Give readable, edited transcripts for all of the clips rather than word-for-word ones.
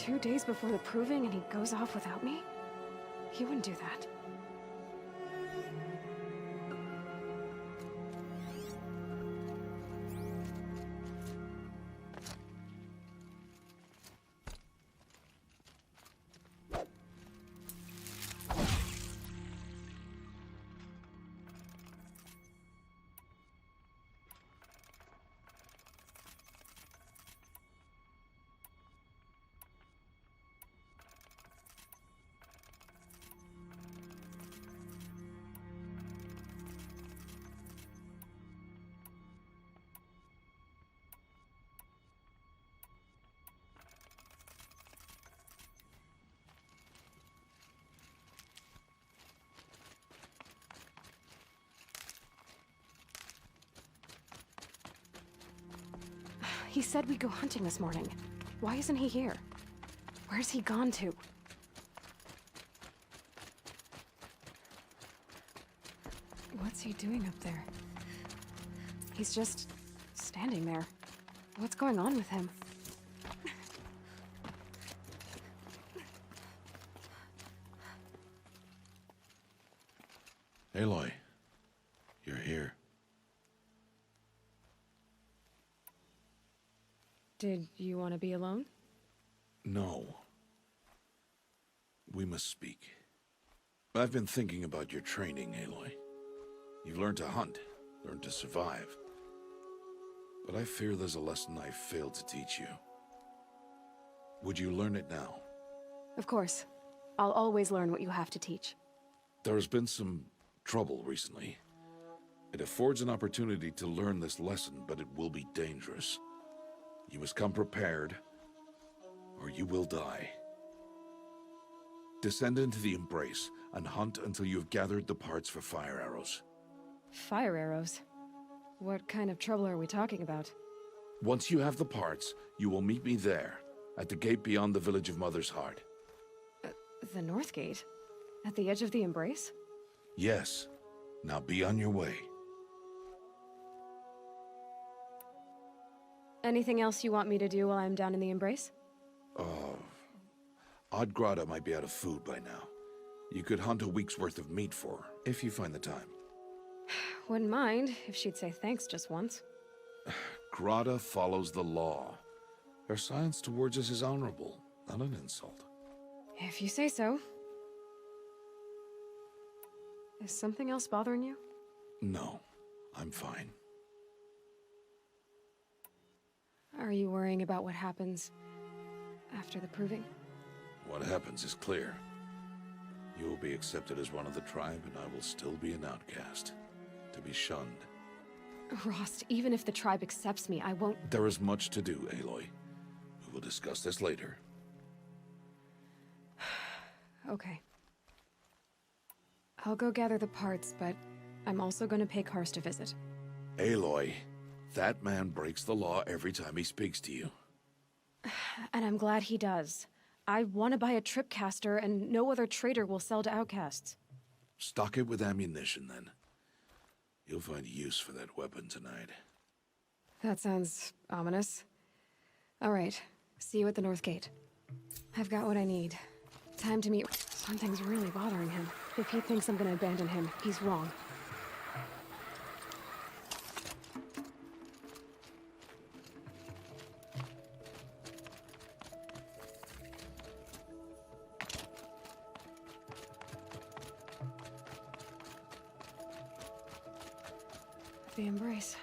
2 days before the proving and he goes off without me? He wouldn't do that. He said we'd go hunting this morning. Why isn't he here? Where's he gone to? What's he doing up there? He's just standing there. What's going on with him? Aloy, you're here. Did you want to be alone? No. We must speak. I've been thinking about your training, Aloy. You've learned to hunt, learned to survive. But I fear there's a lesson I failed to teach you. Would you learn it now? Of course. I'll always learn what you have to teach. There's been some trouble recently. It affords an opportunity to learn this lesson, but it will be dangerous. You must come prepared, or you will die. Descend into the Embrace and hunt until you have gathered the parts for fire arrows. Fire arrows? What kind of trouble are we talking about? Once you have the parts, you will meet me there, at the gate beyond the village of Mother's Heart. The North Gate? At the edge of the Embrace? Yes. Now be on your way. Anything else you want me to do while I'm down in the Embrace? Odd might be out of food by now. You could hunt a week's worth of meat for her, if you find the time. Wouldn't mind, if she'd say thanks just once. Grada follows the law. Her silence towards us is honorable, not an insult. If you say so. Is something else bothering you? No, I'm fine. Are you worrying about what happens after the proving? What happens is clear. You will be accepted as one of the tribe, and I will still be an outcast. To be shunned. Rost, even if the tribe accepts me, I won't— There is much to do, Aloy. We will discuss this later. Okay. I'll go gather the parts, but I'm also gonna pay Karst a visit. Aloy, that man breaks the law every time he speaks to you. And I'm glad he does. I want to buy a tripcaster, and no other trader will sell to outcasts. Stock it with ammunition, then. You'll find use for that weapon tonight. That sounds ominous. All right, see you at the North Gate. I've got what I need. Time to meet— Something's really bothering him. If he thinks I'm gonna abandon him, he's wrong. The Embrace.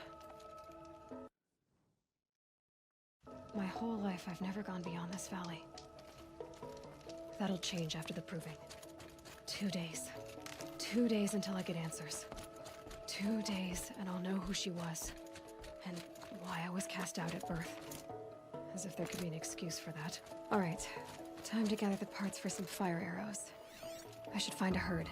My whole life, I've never gone beyond this valley. That'll change after the proving. 2 days. 2 days until I get answers. 2 days, and I'll know who she was. And why I was cast out at birth. As if there could be an excuse for that. All right, time to gather the parts for some fire arrows. I should find a herd.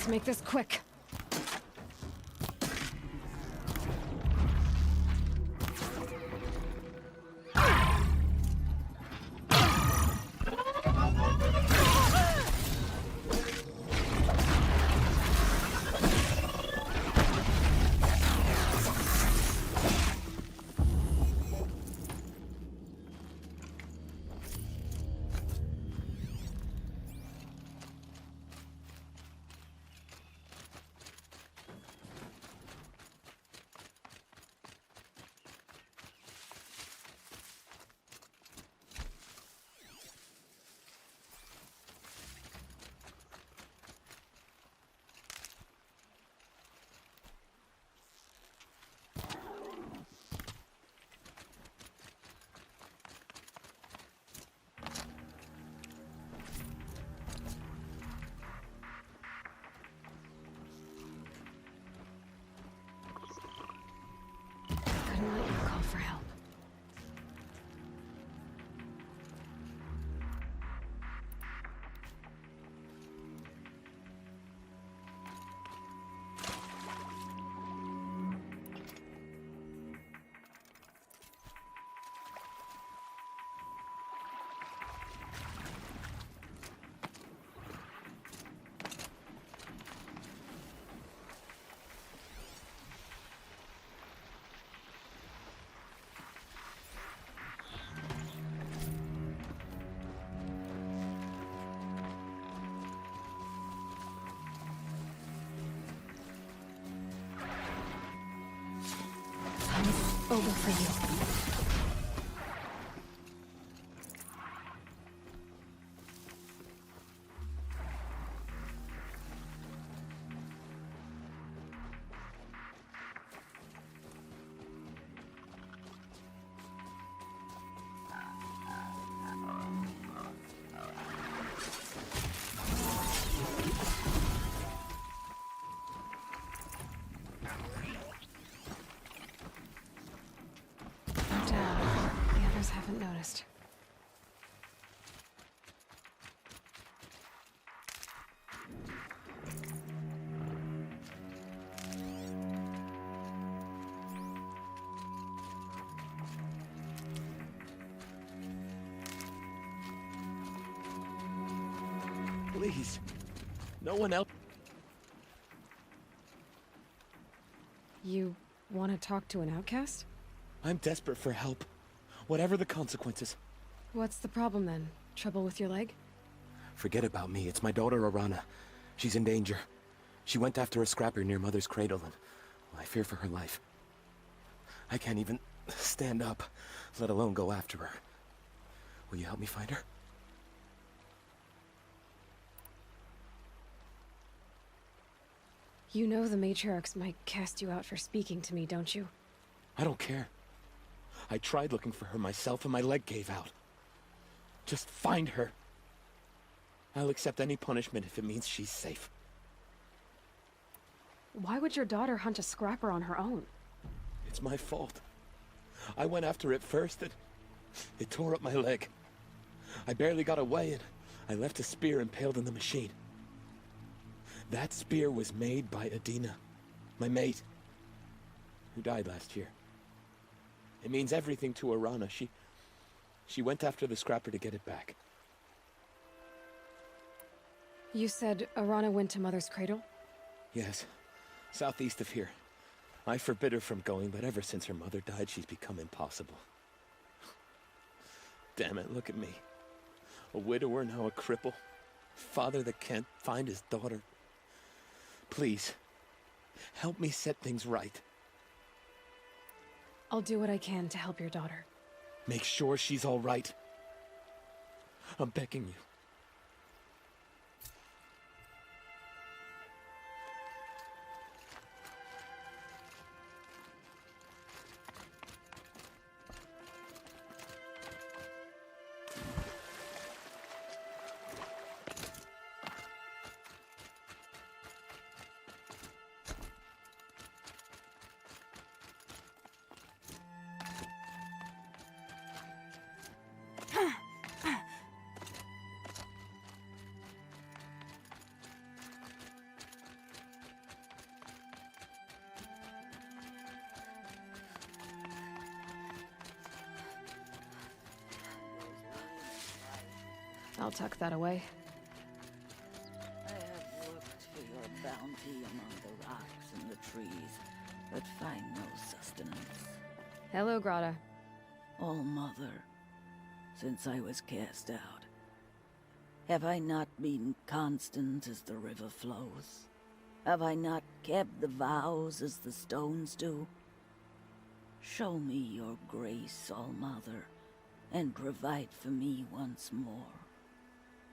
Let's make this quick. Couldn't let you call for help. Over for you. The others haven't noticed. Please. No one else. You want to talk to an outcast? I'm desperate for help. Whatever the consequences. What's the problem then? Trouble with your leg? Forget about me. It's my daughter, Arana. She's in danger. She went after a scrapper near Mother's cradle, and I fear for her life. I can't even stand up, let alone go after her. Will you help me find her? You know the matriarchs might cast you out for speaking to me, don't you? I don't care. I tried looking for her myself and my leg gave out. Just find her. I'll accept any punishment if it means she's safe. Why would your daughter hunt a scrapper on her own? It's my fault. I went after it first and it tore up my leg. I barely got away and I left a spear impaled in the machine. That spear was made by Adina, my mate, who died last year. It means everything to Arana. She went after the scrapper to get it back. You said Arana went to Mother's cradle? Yes, southeast of here. I forbid her from going, but ever since her mother died, she's become impossible. Damn it, look at me. A widower, now a cripple. Father that can't find his daughter. Please, help me set things right. I'll do what I can to help your daughter. Make sure she's all right. I'm begging you. I'll tuck that away. I have looked for your bounty among the rocks and the trees, but find no sustenance. Hello, Grata. All Mother, since I was cast out, have I not been constant as the river flows? Have I not kept the vows as the stones do? Show me your grace, All Mother, and provide for me once more.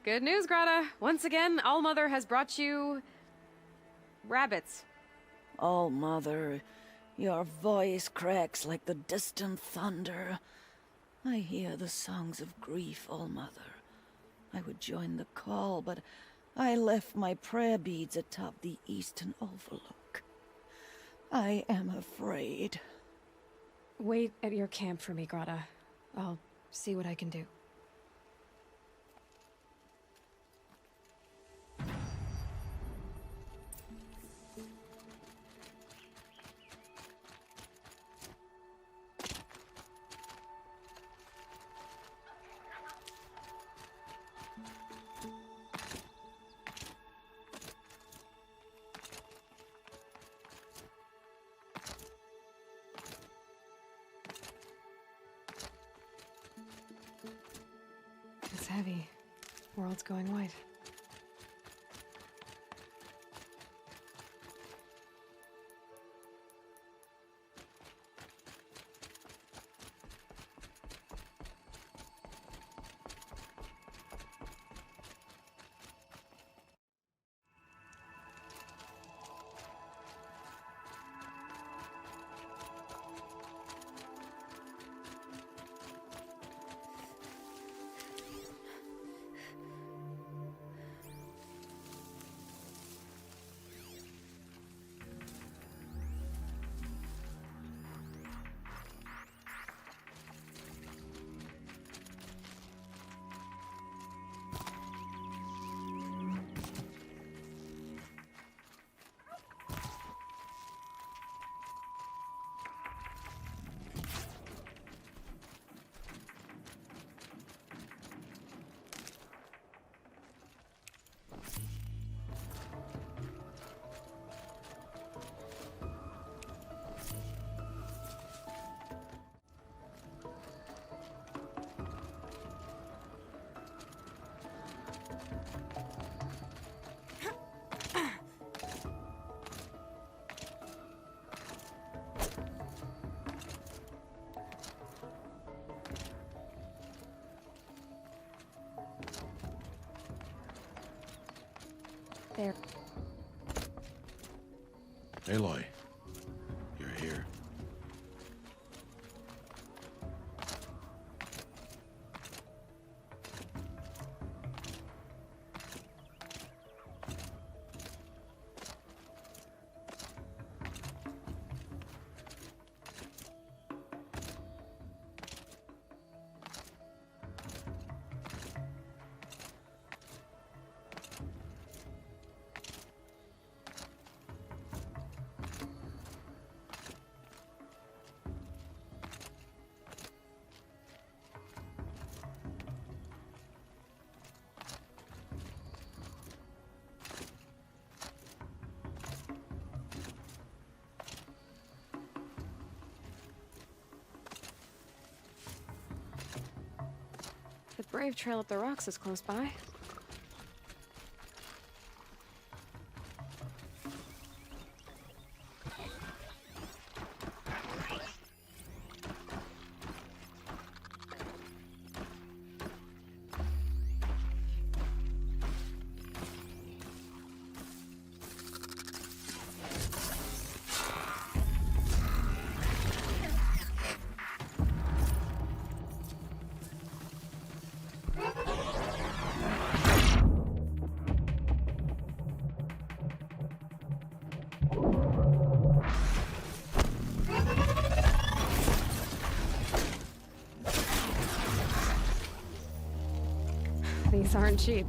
Good news, Grata. Once again, All-Mother has brought you... rabbits. All Mother, your voice cracks like the distant thunder. I hear the songs of grief, All Mother. I would join the call, but I left my prayer beads atop the eastern overlook. I am afraid. Wait at your camp for me, Grata. I'll see what I can do. It's heavy. World's going white. There. Aloy, you're here. The Brave Trail up the rocks is close by. These aren't cheap.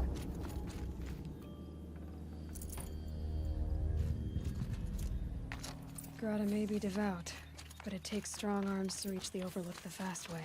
Grata may be devout, but it takes strong arms to reach the Overlook the fast way.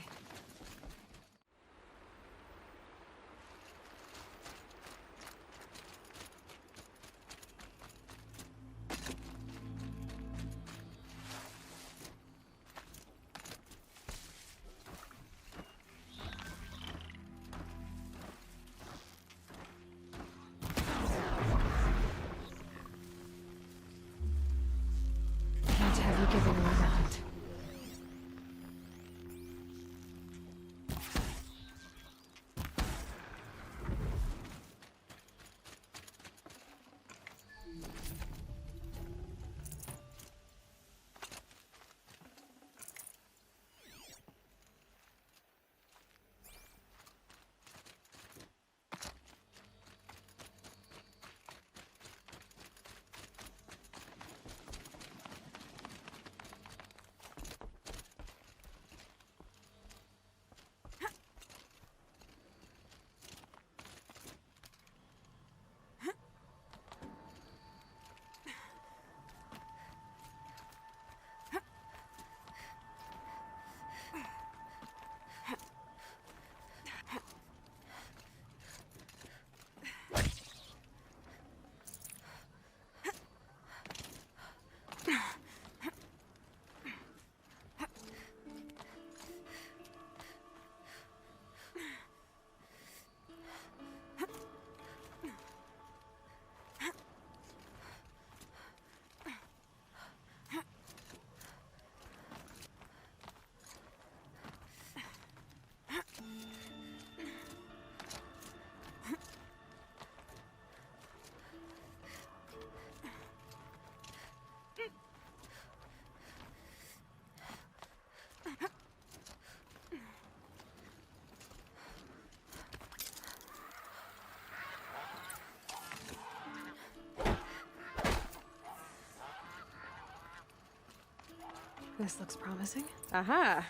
This looks promising. Aha!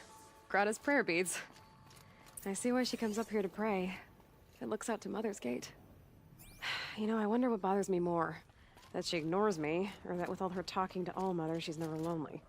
Grata's prayer beads. I see why she comes up here to pray. It looks out to Mother's Gate. You know, I wonder what bothers me more. That she ignores me, or that with all her talking to Allmother, she's never lonely.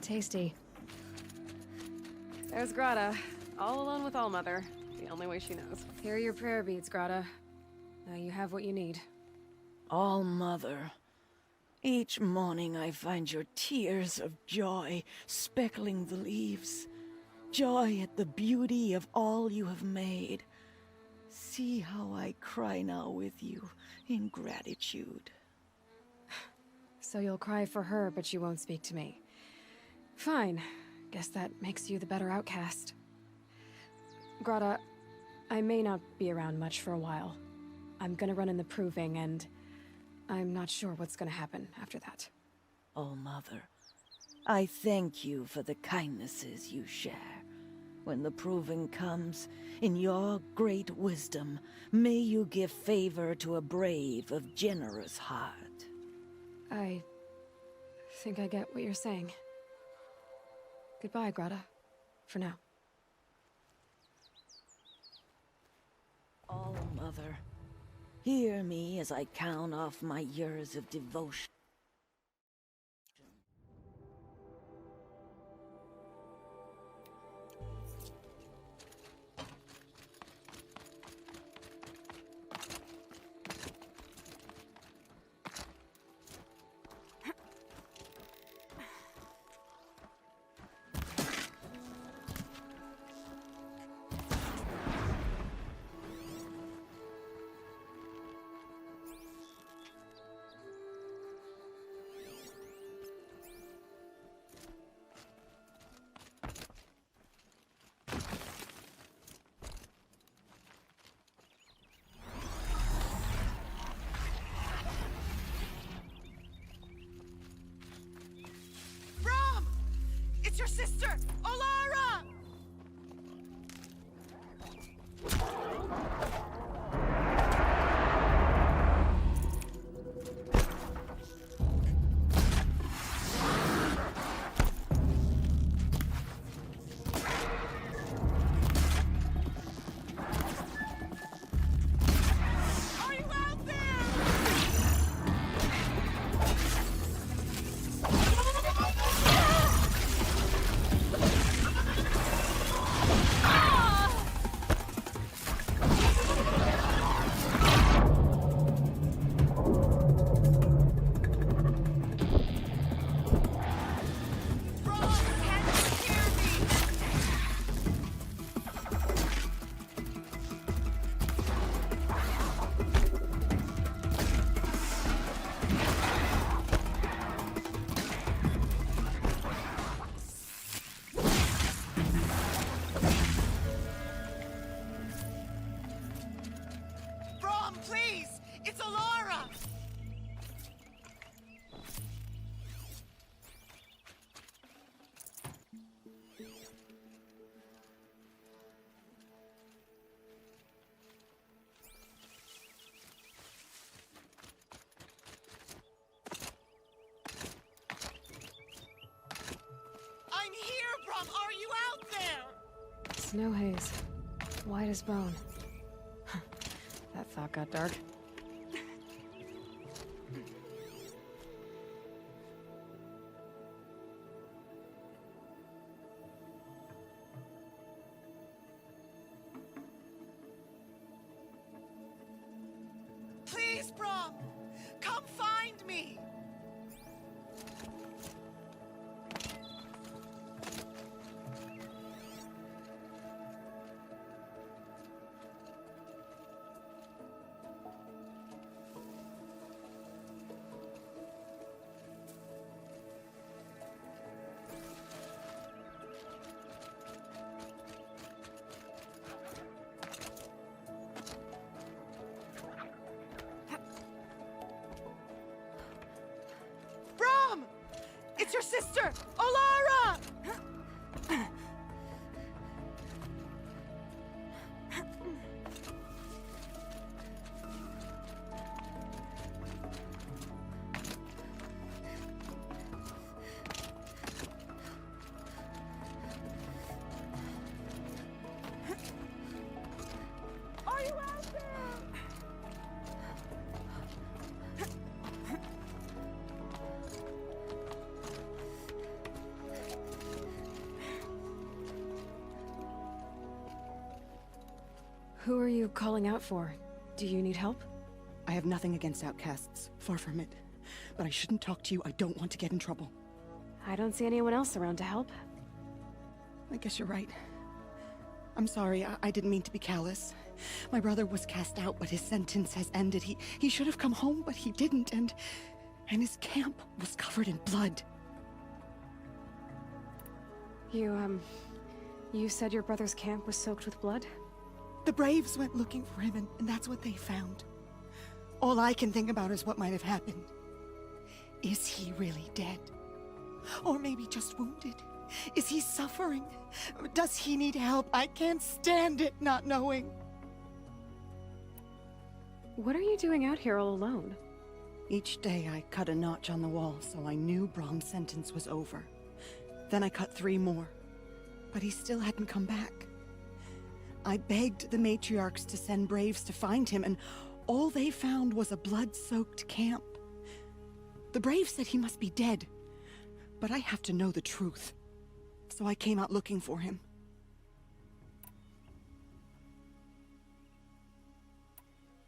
Tasty. There's Grata, all alone with Allmother, the only way she knows. Here are your prayer beads, Grata. Now you have what you need. All-Mother, each morning I find your tears of joy speckling the leaves. Joy at the beauty of all you have made. See how I cry now with you in gratitude. So you'll cry for her, but you won't speak to me. Fine. Guess that makes you the better outcast. Grata, I may not be around much for a while. I'm gonna run in the proving, and I'm not sure what's gonna happen after that. All-Mother, I thank you for the kindnesses you share. When the proving comes, in your great wisdom, may you give favor to a brave of generous heart. I think I get what you're saying. Goodbye, Grata. For now. All-Mother, hear me as I count off my years of devotion. It's your sister, Alara! Are you out there? Brom, can you hear me? Brom, please! It's Alara! I'm here, Brom! Are you out there? Snow haze. White as bone. That thought got dark. Please, Brom! Come find me! Brom! It's your sister, Alara! Are you out there? Who are you calling out for? Do you need help? I have nothing against outcasts. Far from it. But I shouldn't talk to you. I don't want to get in trouble. I don't see anyone else around to help. I guess you're right. I'm sorry. I didn't mean to be callous. My brother was cast out, but his sentence has ended. He should have come home, but he didn't, and his camp was covered in blood. You said your brother's camp was soaked with blood? The Braves went looking for him, and that's what they found. All I can think about is what might have happened. Is he really dead? Or maybe just wounded? Is he suffering? Does he need help? I can't stand it not knowing. What are you doing out here all alone? Each day I cut a notch on the wall, so I knew Brom's sentence was over. Then I cut 3 more, but he still hadn't come back. I begged the matriarchs to send Braves to find him, and all they found was a blood-soaked camp. The Braves said he must be dead, but I have to know the truth. So I came out looking for him.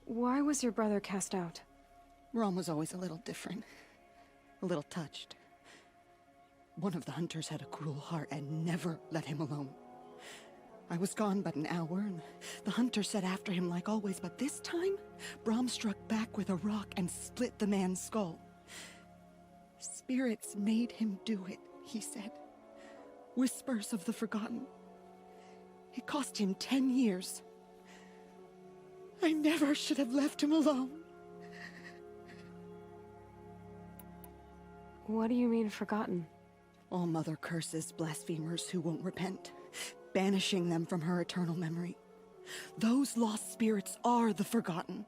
Why was your brother cast out? Rom was always a little different. A little touched. One of the hunters had a cruel heart and never let him alone. I was gone but an hour, and the hunter set after him like always, but this time, Brom struck back with a rock and split the man's skull. Spirits made him do it, he said. Whispers of the forgotten. It cost him 10 years. I never should have left him alone. What do you mean, forgotten? All Mother curses blasphemers who won't repent, banishing them from her eternal memory. Those lost spirits are the forgotten.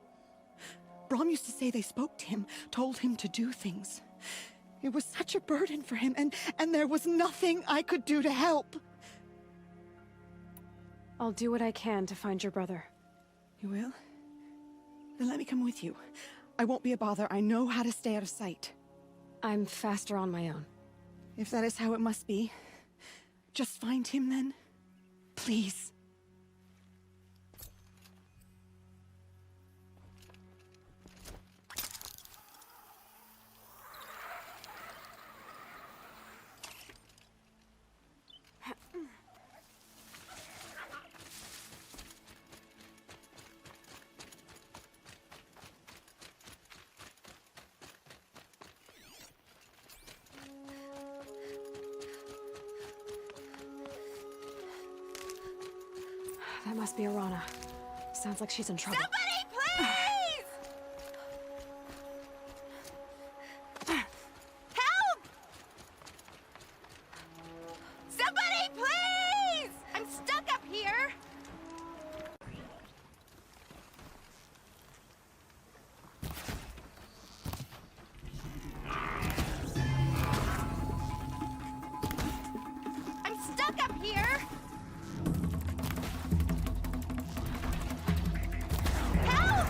Brahm used to say they spoke to him, told him to do things. It was such a burden for him, and there was nothing I could do to help. I'll do what I can to find your brother. You will? Then let me come with you. I won't be a bother. I know how to stay out of sight. I'm faster on my own. If that is how it must be, just find him then. Please. That must be Arana. Sounds like she's in trouble. Somebody, please! Help! Somebody, please! I'm stuck up here! I'm stuck up here! Help!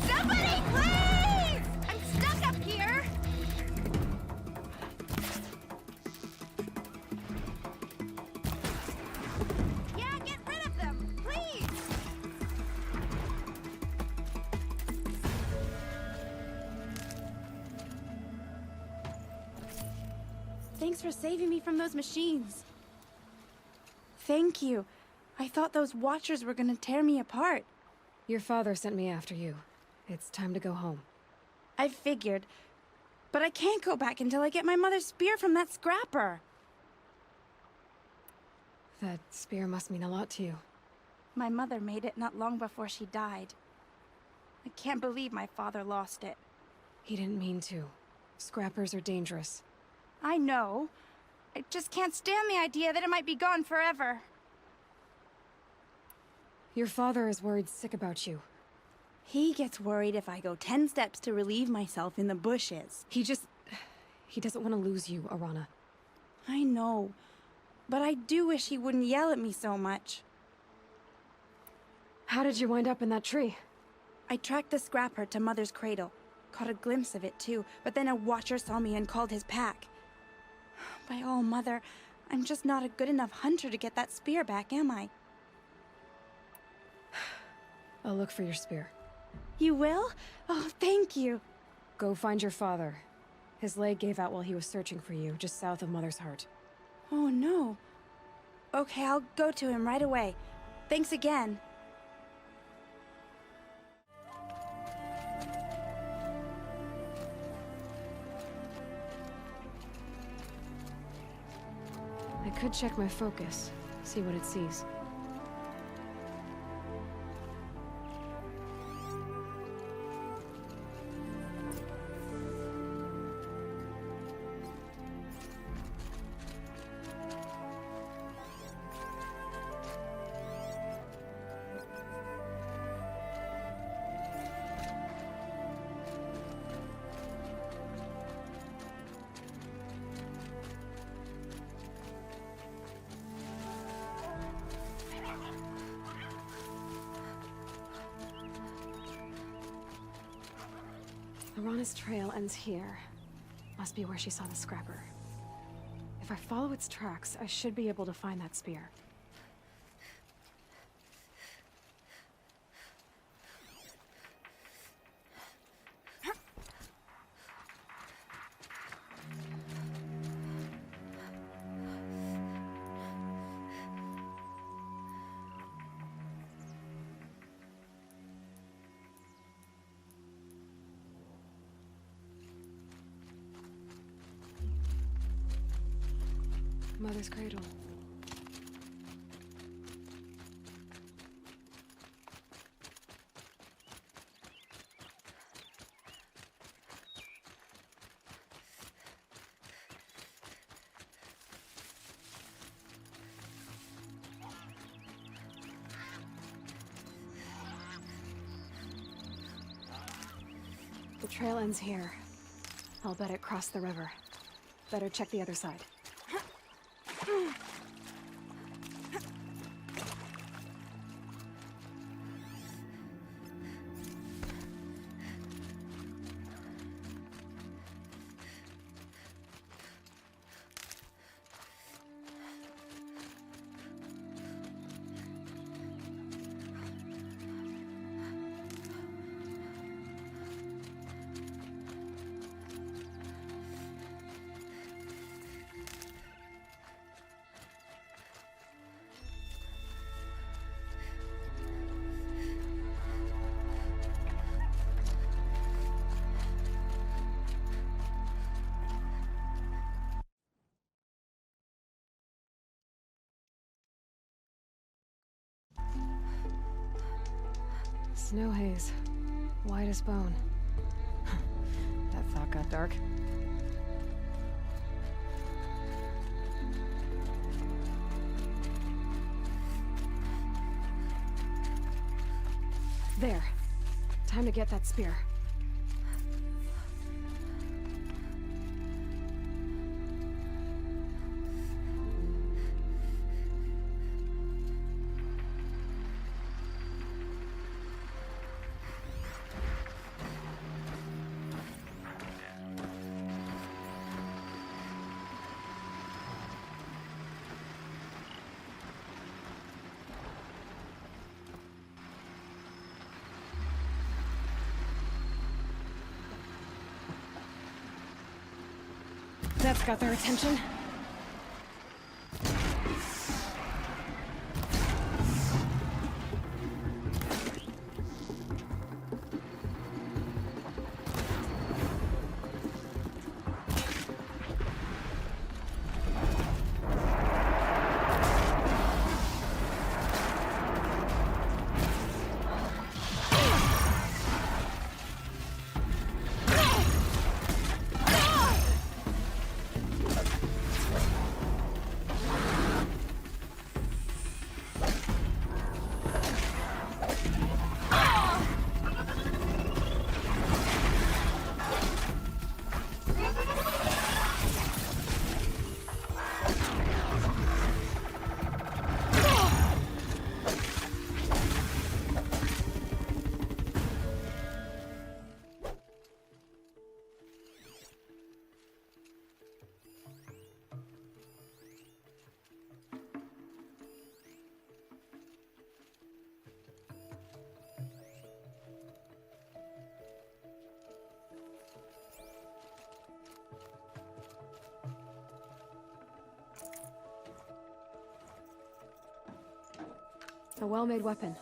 Somebody, please! I'm stuck up here! Yeah, get rid of them, please! Thanks for saving me from those machines. Thank you. I thought those Watchers were gonna tear me apart. Your father sent me after you. It's time to go home. I figured. But I can't go back until I get my mother's spear from that scrapper. That spear must mean a lot to you. My mother made it not long before she died. I can't believe my father lost it. He didn't mean to. Scrappers are dangerous. I know. I just can't stand the idea that it might be gone forever. Your father is worried sick about you. He gets worried if I go 10 steps to relieve myself in the bushes. He doesn't want to lose you, Arana. I know. But I do wish he wouldn't yell at me so much. How did you wind up in that tree? I tracked the scrapper to Mother's cradle. Caught a glimpse of it too, but then a Watcher saw me and called his pack. By all Mother, I'm just not a good enough hunter to get that spear back, am I? I'll look for your spear. You will? Oh, thank you. Go find your father. His leg gave out while he was searching for you, just south of Mother's Heart. Oh no. Okay, I'll go to him right away. Thanks again. I could check my focus, see what it sees. Arana's trail ends here. Must be where she saw the scrapper. If I follow its tracks, I should be able to find that spear. Mother's cradle. The trail ends here. I'll bet it crossed the river. Better check the other side. Snow haze. White as bone. That thought got dark. There. Time to get that spear. That's got their attention. A well-made weapon.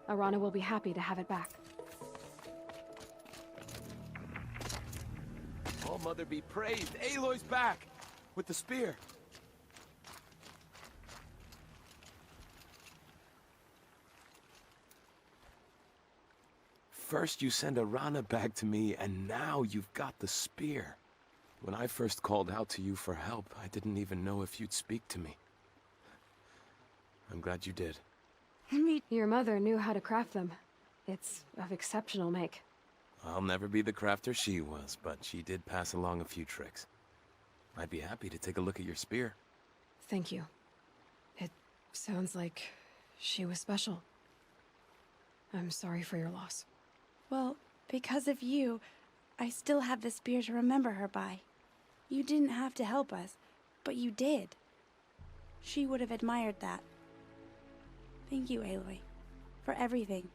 Arana will be happy to have it back. All Mother be praised. Aloy's back! With the spear. First you send Arana back to me, and now you've got the spear. When I first called out to you for help, I didn't even know if you'd speak to me. I'm glad you did. Your mother knew how to craft them. It's of exceptional make. I'll never be the crafter she was, but she did pass along a few tricks. I'd be happy to take a look at your spear. Thank you. It sounds like she was special. I'm sorry for your loss. Well, because of you, I still have the spear to remember her by. You didn't have to help us, but you did. She would have admired that. Thank you, Aloy, for everything.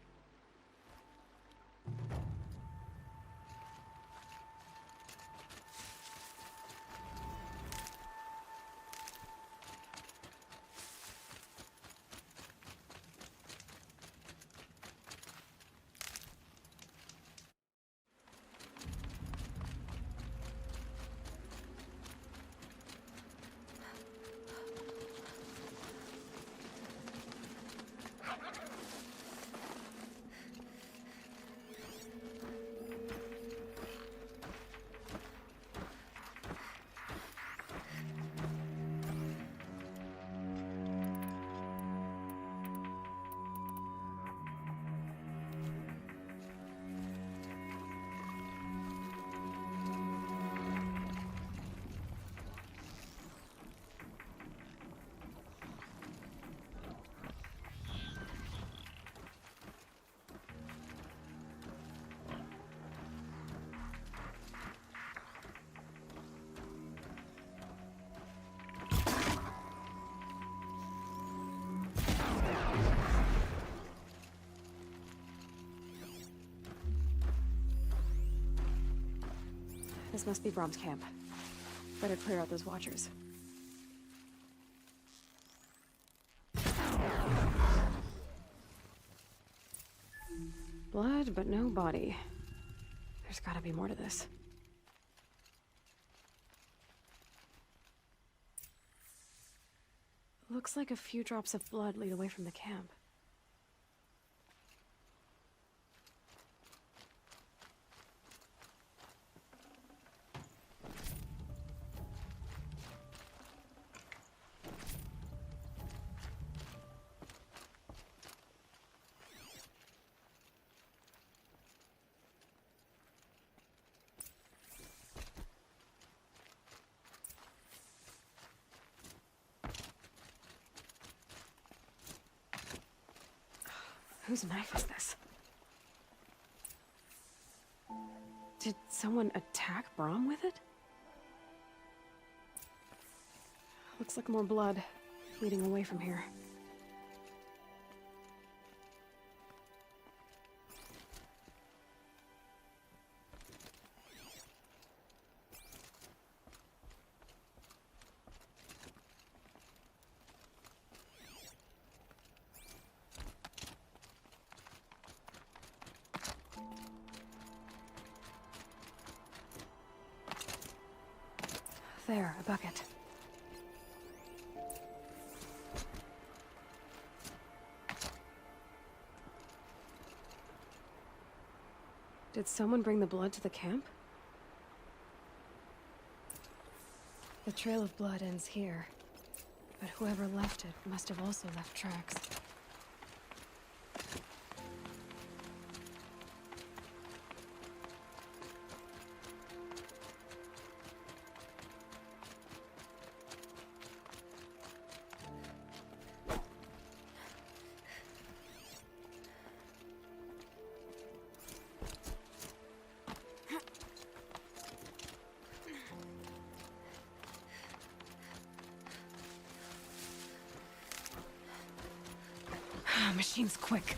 This must be Brom's camp. Better clear out those watchers. Blood, but no body. There's gotta be more to this. Looks like a few drops of blood lead away from the camp. Whose knife is this? Did someone attack Brom with it? Looks like more blood leading away from here. There, a bucket. Did someone bring the blood to the camp? The trail of blood ends here, but whoever left it must have also left tracks. Machine's quick.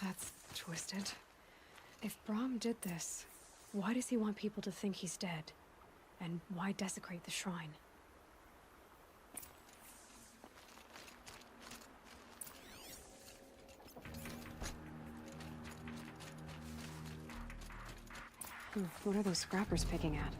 That's twisted. If Brom did this, why does he want people to think he's dead? And why desecrate the shrine? What are those scrappers picking at?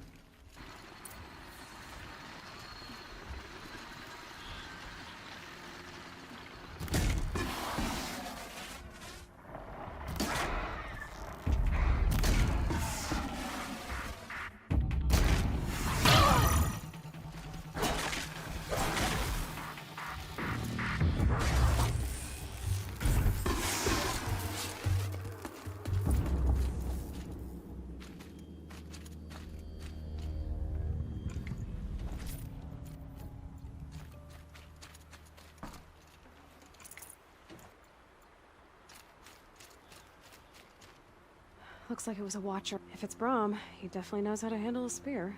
Looks like it was a watcher. If it's Brom, he definitely knows how to handle a spear.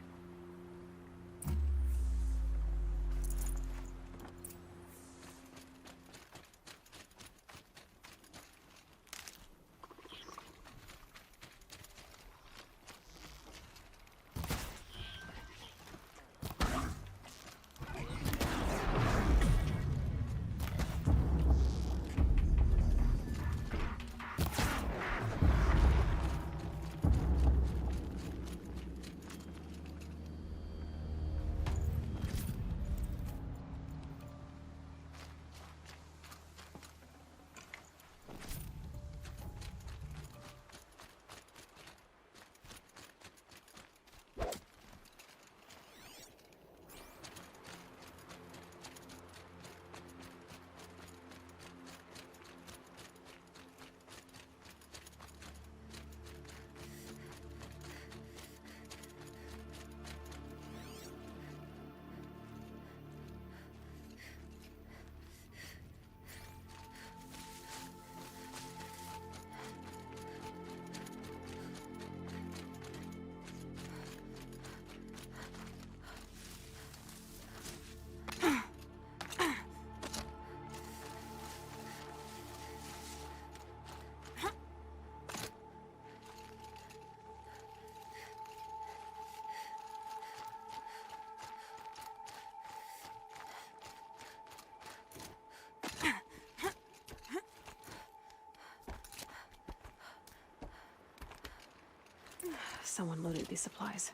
Someone loaded these supplies.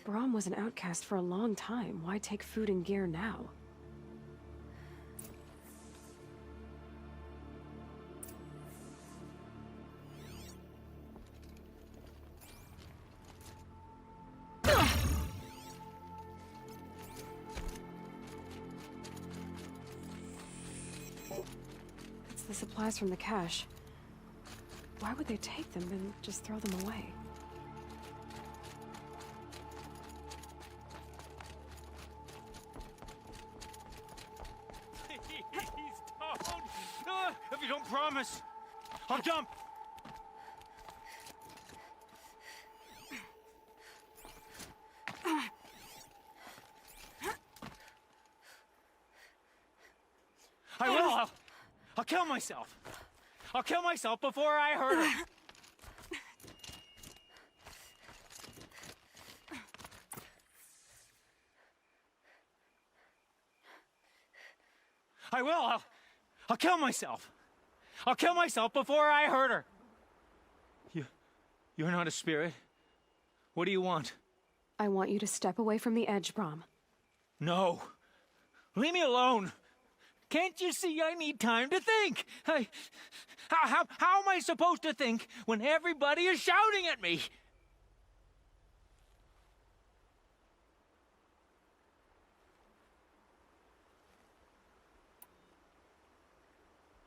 Brahm was an outcast for a long time. Why take food and gear now? It's the supplies from the cache. Why would they take them and just throw them away? If you don't promise, I'll jump! I will! I'll kill myself! I'll kill myself before I hurt her! I will! I'll kill myself! I'll kill myself before I hurt her! You're not a spirit. What do you want? I want you to step away from the edge, Brahm. No. Leave me alone. Can't you see I need time to think? How am I supposed to think when everybody is shouting at me?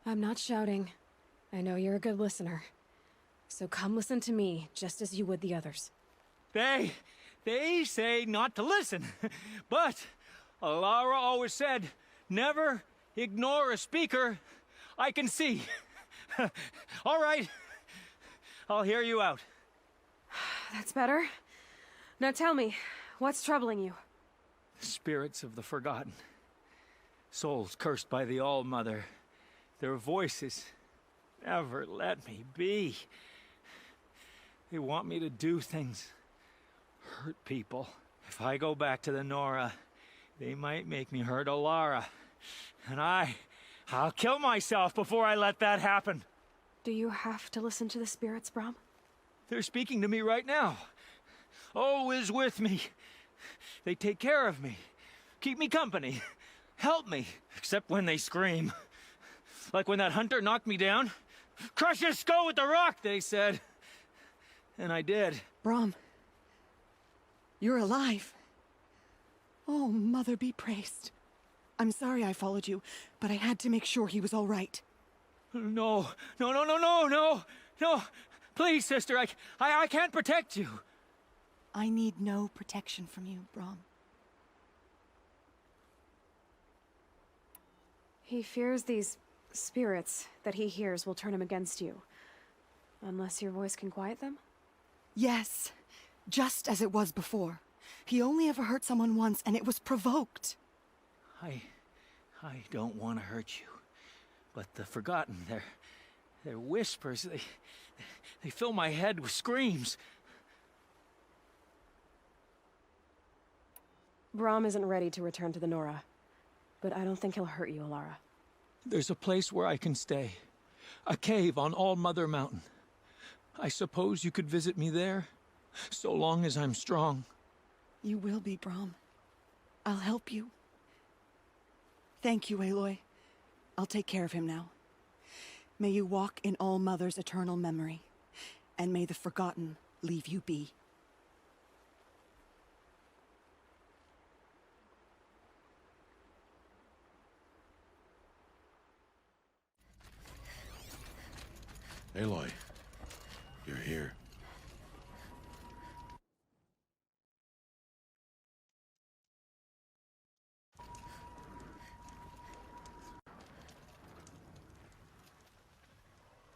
I'm not shouting. I know you're a good listener. So come listen to me, just as you would the others. They say not to listen. But Alara always said, never ignore a speaker I can see. All right. I'll hear you out. That's better. Now tell me, what's troubling you? Spirits of the forgotten. Souls cursed by the All-Mother. Their voices never let me be. They want me to do things, hurt people. If I go back to the Nora, they might make me hurt Alara. And I'll kill myself before I let that happen. Do you have to listen to the spirits, Brahm? They're speaking to me right now. O is with me. They take care of me, keep me company, help me, except when they scream. Like when that hunter knocked me down. Crush his skull with the rock, they said. And I did. Brahm, you're alive. Oh, Mother be praised. I'm sorry I followed you, but I had to make sure he was all right. No. Please, sister, I can't protect you. I need no protection from you, Brahm. He fears these spirits that he hears will turn him against you. Unless your voice can quiet them? Yes, just as it was before. He only ever hurt someone once, and it was provoked. I don't want to hurt you. But the Forgotten, their whispers, they fill my head with screams. Brahm isn't ready to return to the Nora. But I don't think he'll hurt you, Alara. There's a place where I can stay. A cave on All-Mother Mountain. I suppose you could visit me there, so long as I'm strong. You will be, Brahm. I'll help you. Thank you, Aloy. I'll take care of him now. May you walk in All-Mother's eternal memory, and may the Forgotten leave you be. Aloy, you're here.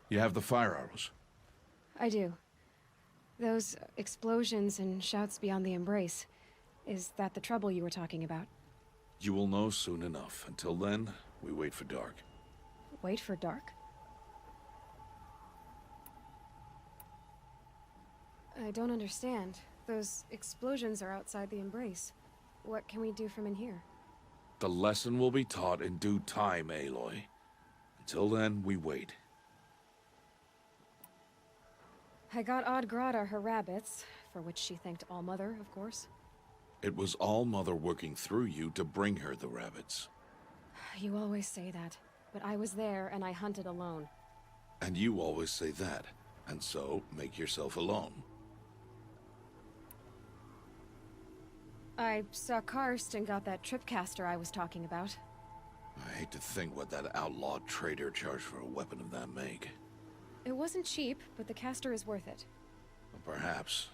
You have the fire arrows. I do. Those explosions and shouts beyond the embrace. Is that the trouble you were talking about? You will know soon enough. Until then, we wait for dark. Wait for dark? I don't understand. Those explosions are outside the embrace. What can we do from in here? The lesson will be taught in due time, Aloy. Until then, we wait. I got Oddgrada her rabbits, for which she thanked All-Mother, of course. It was All-Mother working through you to bring her the rabbits. You always say that, but I was there and I hunted alone. And you always say that, and so make yourself alone. I saw Karst and got that tripcaster I was talking about. I hate to think what that outlaw trader charged for a weapon of that make. It wasn't cheap, but the caster is worth it. Well, perhaps.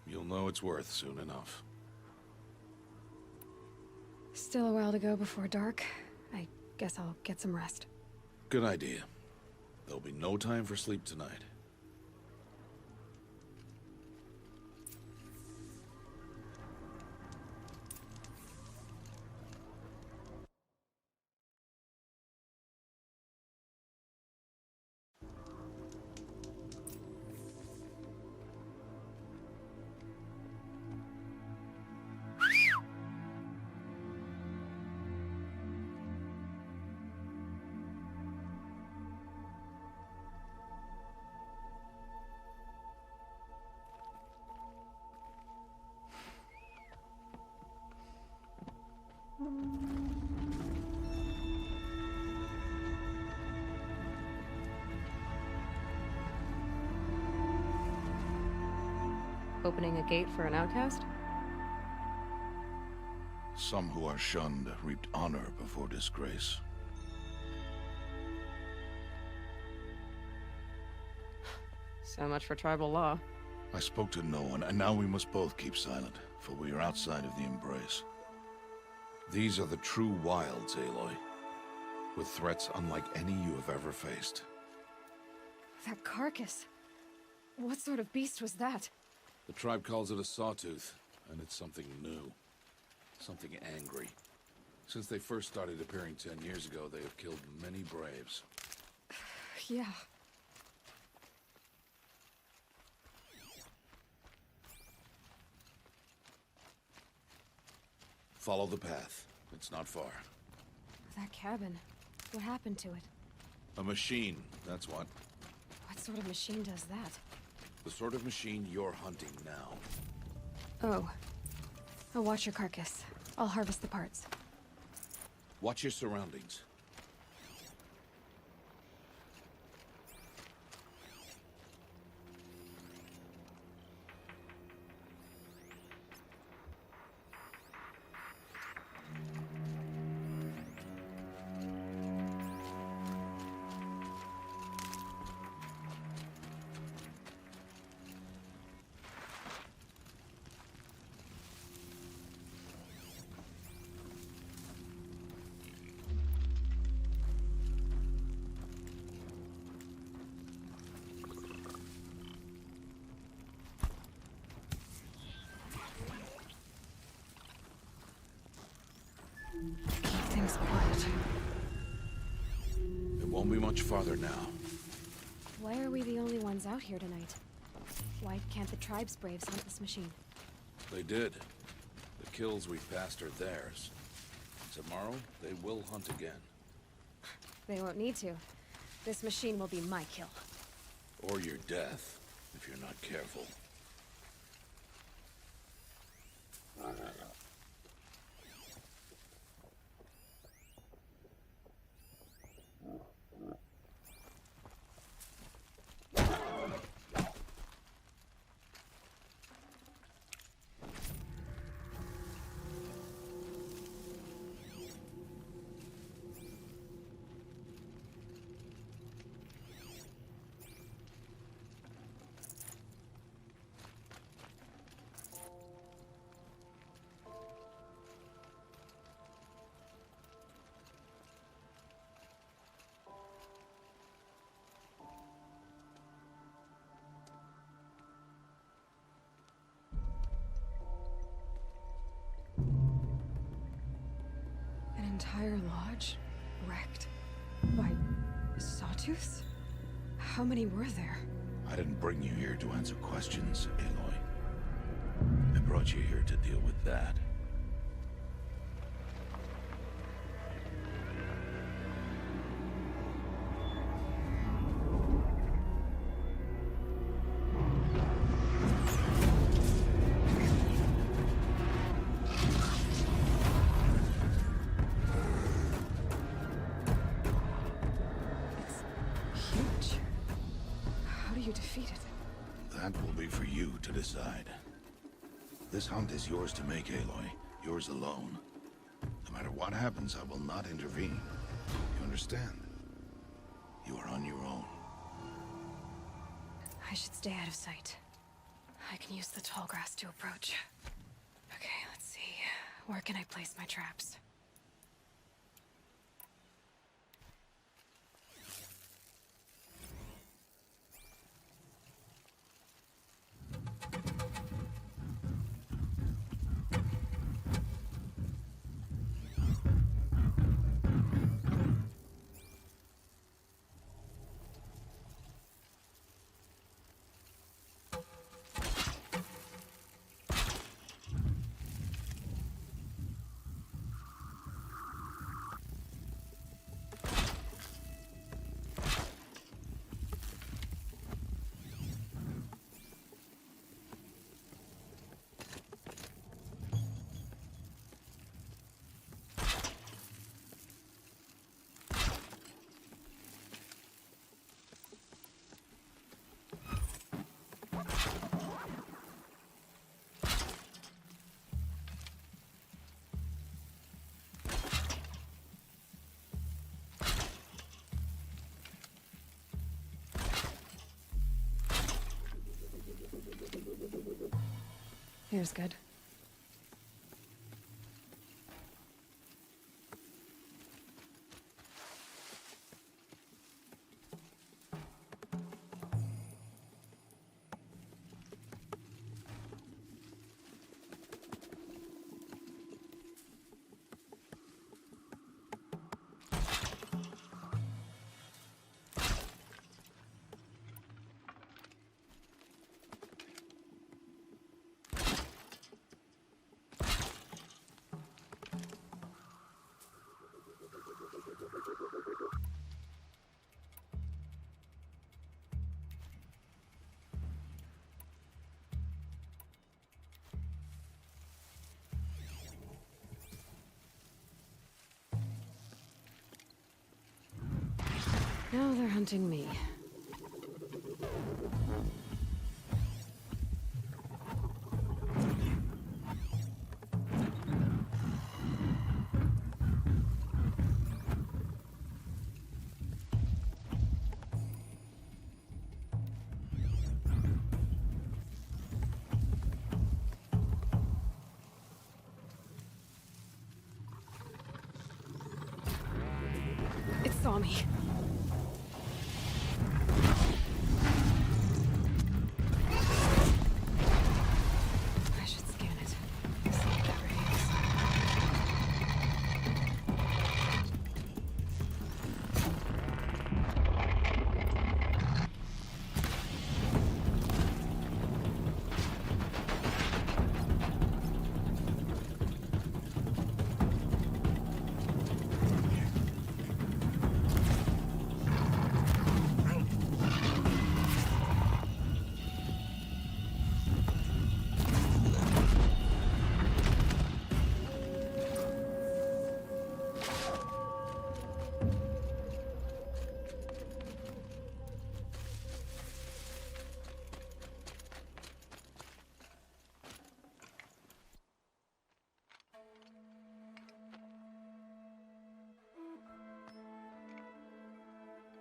You'll know it's worth soon enough. Still a while to go before dark. I guess I'll get some rest. Good idea. There'll be no time for sleep tonight. Opening a gate for an outcast? Some who are shunned reaped honor before disgrace. So much for tribal law. I spoke to no one, and now we must both keep silent, for we are outside of the embrace. These are the true wilds, Aloy, with threats unlike any you have ever faced. That carcass. What sort of beast was that? The tribe calls it a sawtooth, and it's something new. Something angry. Since they first started appearing 10 years ago, they have killed many braves. Yeah. Follow the path. It's not far. That cabin. What happened to it? A machine, that's what. What sort of machine does that? The sort of machine you're hunting now. Oh. I'll watch your carcass. I'll harvest the parts. Watch your surroundings. Keep things quiet. It won't be much farther now. Why are we the only ones out here tonight? Why can't the tribe's braves hunt this machine? They did. The kills we passed are theirs. Tomorrow, they will hunt again. They won't need to. This machine will be my kill. Or your death, if you're not careful. An entire lodge? Wrecked? By sawtooths? How many were there? I didn't bring you here to answer questions, Aloy. I brought you here to deal with that. decide. This hunt is yours to make, Aloy. Yours alone. No matter what happens, I will not intervene. You understand? You are on your own. I should stay out of sight. I can use the tall grass to approach. Okay, let's see. Where can I place my traps? Here's good. Now they're hunting me. It saw me. I should scan it. See if that rings.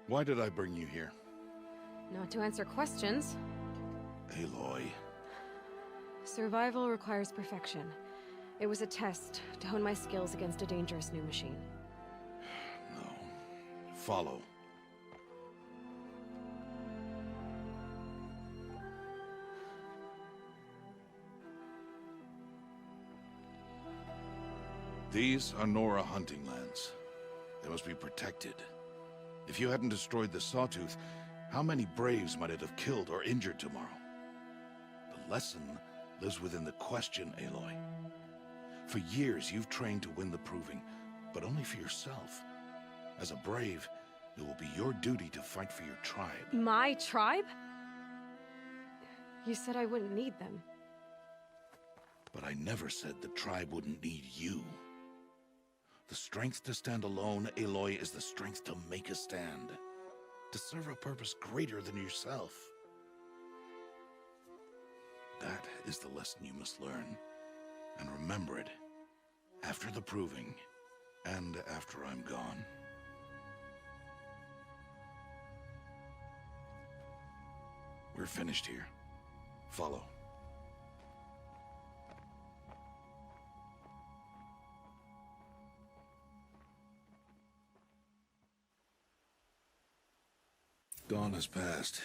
Why did I bring you here? Not to answer questions. Aloy. Survival requires perfection. It was a test to hone my skills against a dangerous new machine. No. Follow. These are Nora hunting lands. They must be protected. If you hadn't destroyed the Sawtooth, how many Braves might it have killed or injured tomorrow? The lesson lives within the question, Aloy. For years, you've trained to win the Proving, but only for yourself. As a Brave, it will be your duty to fight for your tribe. My tribe? You said I wouldn't need them. But I never said the tribe wouldn't need you. The strength to stand alone, Aloy, is the strength to make a stand. To serve a purpose greater than yourself. That is the lesson you must learn. And remember it. After the proving, and after I'm gone. We're finished here. Follow. Dawn has passed.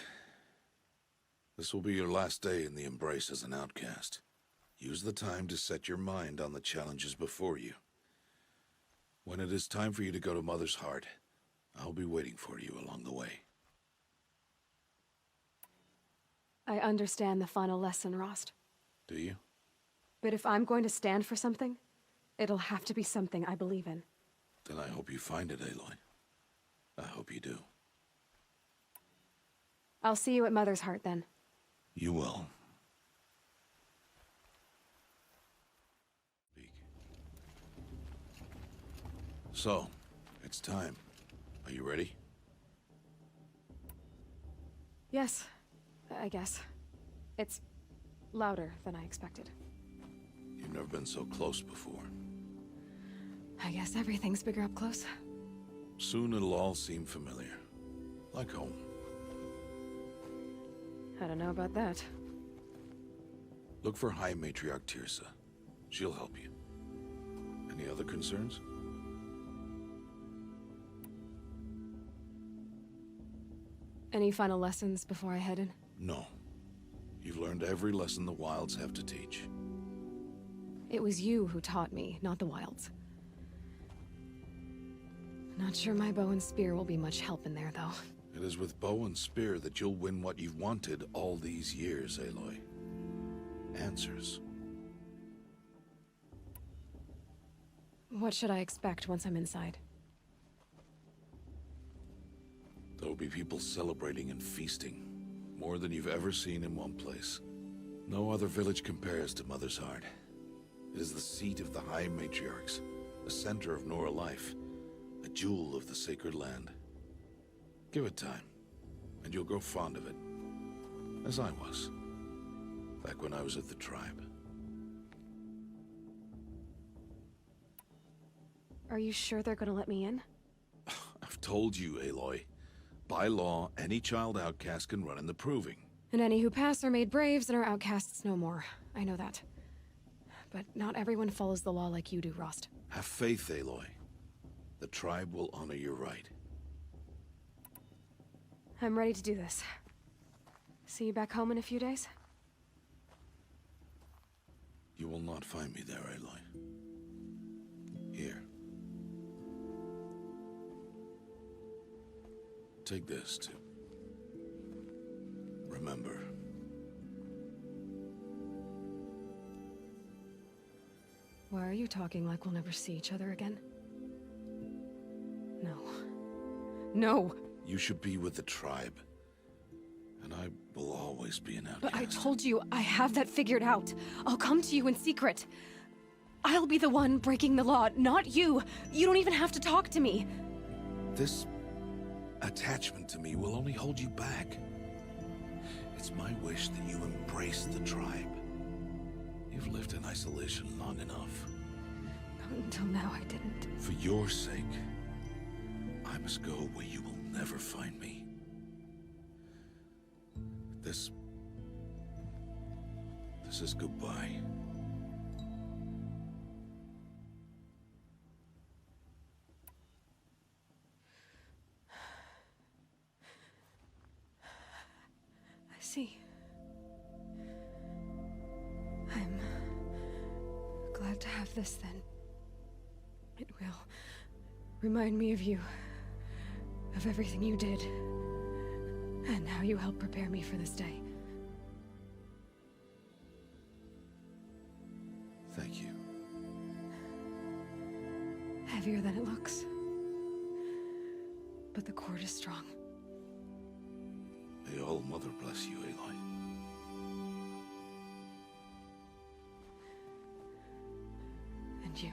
This will be your last day in the Embrace as an outcast. Use the time to set your mind on the challenges before you. When it is time for you to go to Mother's Heart, I'll be waiting for you along the way. I understand the final lesson, Rost. Do you? But if I'm going to stand for something, it'll have to be something I believe in. Then I hope you find it, Aloy. I hope you do. I'll see you at Mother's Heart, then. You will. So, it's time. Are you ready? Yes, I guess. It's louder than I expected. You've never been so close before. I guess everything's bigger up close. Soon it'll all seem familiar. Like home. I don't know about that. Look for High Matriarch Tirsa. She'll help you. Any other concerns? Any final lessons before I head in? No. You've learned every lesson the Wilds have to teach. It was you who taught me, not the Wilds. Not sure my bow and spear will be much help in there, though. It is with bow and spear that you'll win what you've wanted all these years, Aloy. Answers. What should I expect once I'm inside? There will be people celebrating and feasting. More than you've ever seen in one place. No other village compares to Mother's Heart. It is the seat of the High Matriarchs, the center of Nora life, a jewel of the sacred land. Give it time, and you'll grow fond of it. As I was, back when I was at the tribe. Are you sure they're gonna let me in? I've told you, Aloy. By law, any child outcast can run in the proving. And any who pass are made braves and are outcasts no more. I know that. But not everyone follows the law like you do, Rost. Have faith, Aloy. The tribe will honor your right. I'm ready to do this. See you back home in a few days? You will not find me there, Aloy. Here. Take this, to remember. Why are you talking like we'll never see each other again? No. No! You should be with the tribe. And I will always be an outcast. But I told you, I have that figured out. I'll come to you in secret. I'll be the one breaking the law, not you. You don't even have to talk to me. This attachment to me will only hold you back. It's my wish that you embrace the tribe. You've lived in isolation long enough. Until now, I didn't. For your sake, I must go where you will never find me. This is goodbye. I see. I'm glad to have this then. It will remind me of you, of everything you did, and how you helped prepare me for this day. Thank you. Heavier than it looks. But the cord is strong. May All Mother bless you, Aloy. And you.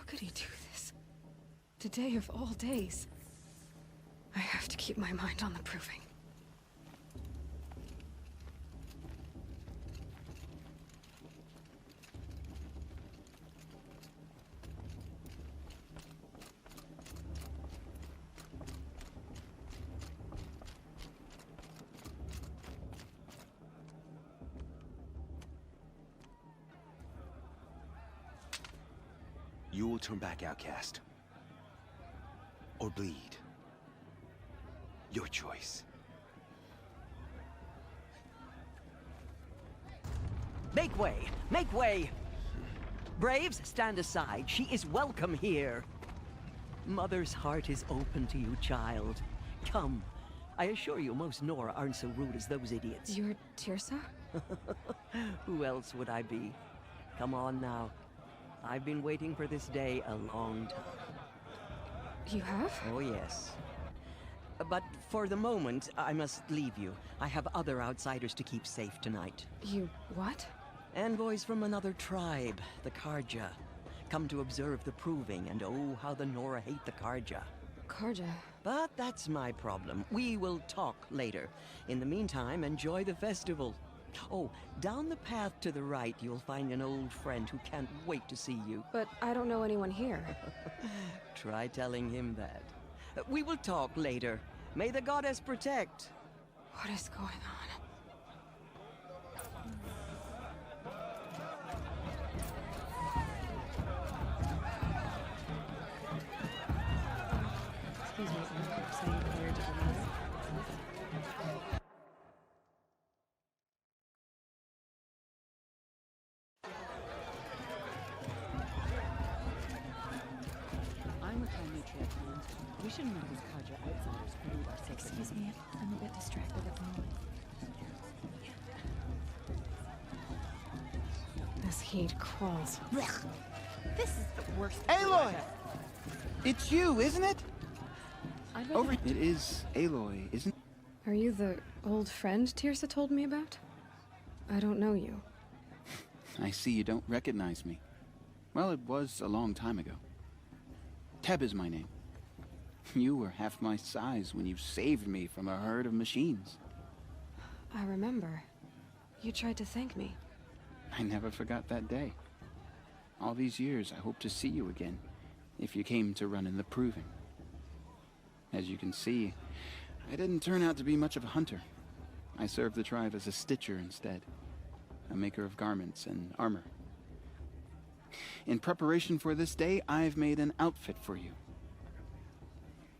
could he do this? Today of all days. I have to keep my mind on the proving. You will turn back outcast. Or bleed. Your choice. Make way! Make way! Braves, stand aside. She is welcome here. Mother's heart is open to you, child. Come. I assure you, most Nora aren't so rude as those idiots. You're Tirsa? Who else would I be? Come on now. I've been waiting for this day a long time. You have? Oh, yes. But for the moment, I must leave you. I have other outsiders to keep safe tonight. You what? Envoys from another tribe, the Karja. Come to observe the proving, and oh, how the Nora hate the Karja. Karja? But that's my problem. We will talk later. In the meantime, enjoy the festival. Oh, down the path to the right, you'll find an old friend who can't wait to see you. But I don't know anyone here. Try telling him that. We will talk later. May the goddess protect. What is going on? Excuse me, I'm saying clear to the mother. I'm with my matriarch. We shouldn't let these Kadra outsiders pollute our sacred. Excuse me, I'm a bit distracted at the moment. This heat crawls. Blech. This is the worst. Aloy! It's you, isn't it? Over. It is Aloy, isn't it? Are you the old friend Tirsa told me about? I don't know you. I see you don't recognize me. Well, it was a long time ago. Teb is my name. You were half my size when you saved me from a herd of machines. I remember. You tried to thank me. I never forgot that day. All these years, I hope to see you again, if you came to run in the proving. As you can see, I didn't turn out to be much of a hunter. I served the tribe as a stitcher instead, a maker of garments and armor. In preparation for this day, I've made an outfit for you.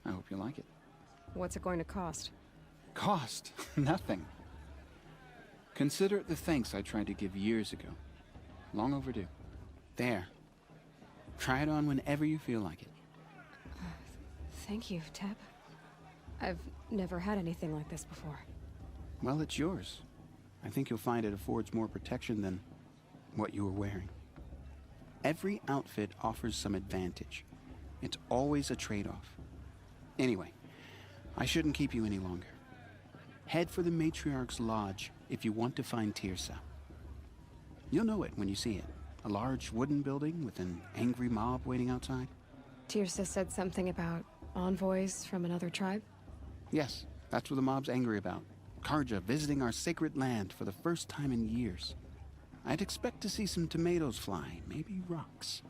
I hope you like it. What's it going to cost? Cost? Nothing. Consider it the thanks I tried to give years ago. Long overdue. There. Try it on whenever you feel like it. Thank you, Teb. I've never had anything like this before. Well, it's yours. I think you'll find it affords more protection than what you were wearing. Every outfit offers some advantage. It's always a trade-off. Anyway, I shouldn't keep you any longer. Head for the Matriarch's Lodge if you want to find Tirsa. You'll know it when you see it. A large wooden building with an angry mob waiting outside. Tirsa said something about envoys from another tribe? Yes, that's what the mob's angry about. Karja visiting our sacred land for the first time in years. I'd expect to see some tomatoes fly, maybe rocks.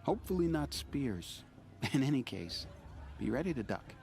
Hopefully not spears. In any case, be ready to duck.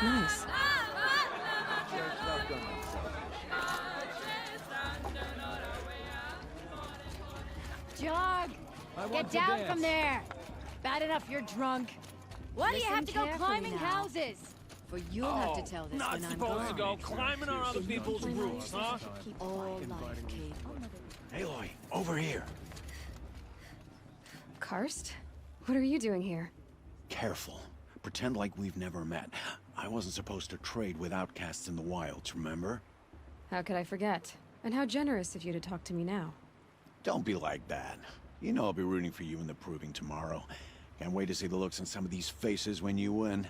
Nice. Jog! Get down from there! Bad enough you're drunk. Why do you have to go climbing houses? For you'll have to tell this Not when I'm supposed to gone. go climbing on other people's roofs, huh? All life, Kate. Aloy, over here. Karst? What are you doing here? Careful. Pretend like we've never met. I wasn't supposed to trade with outcasts in the wilds, remember? How could I forget? And how generous of you to talk to me now. Don't be like that. You know I'll be rooting for you in the proving tomorrow. Can't wait to see the looks on some of these faces when you win.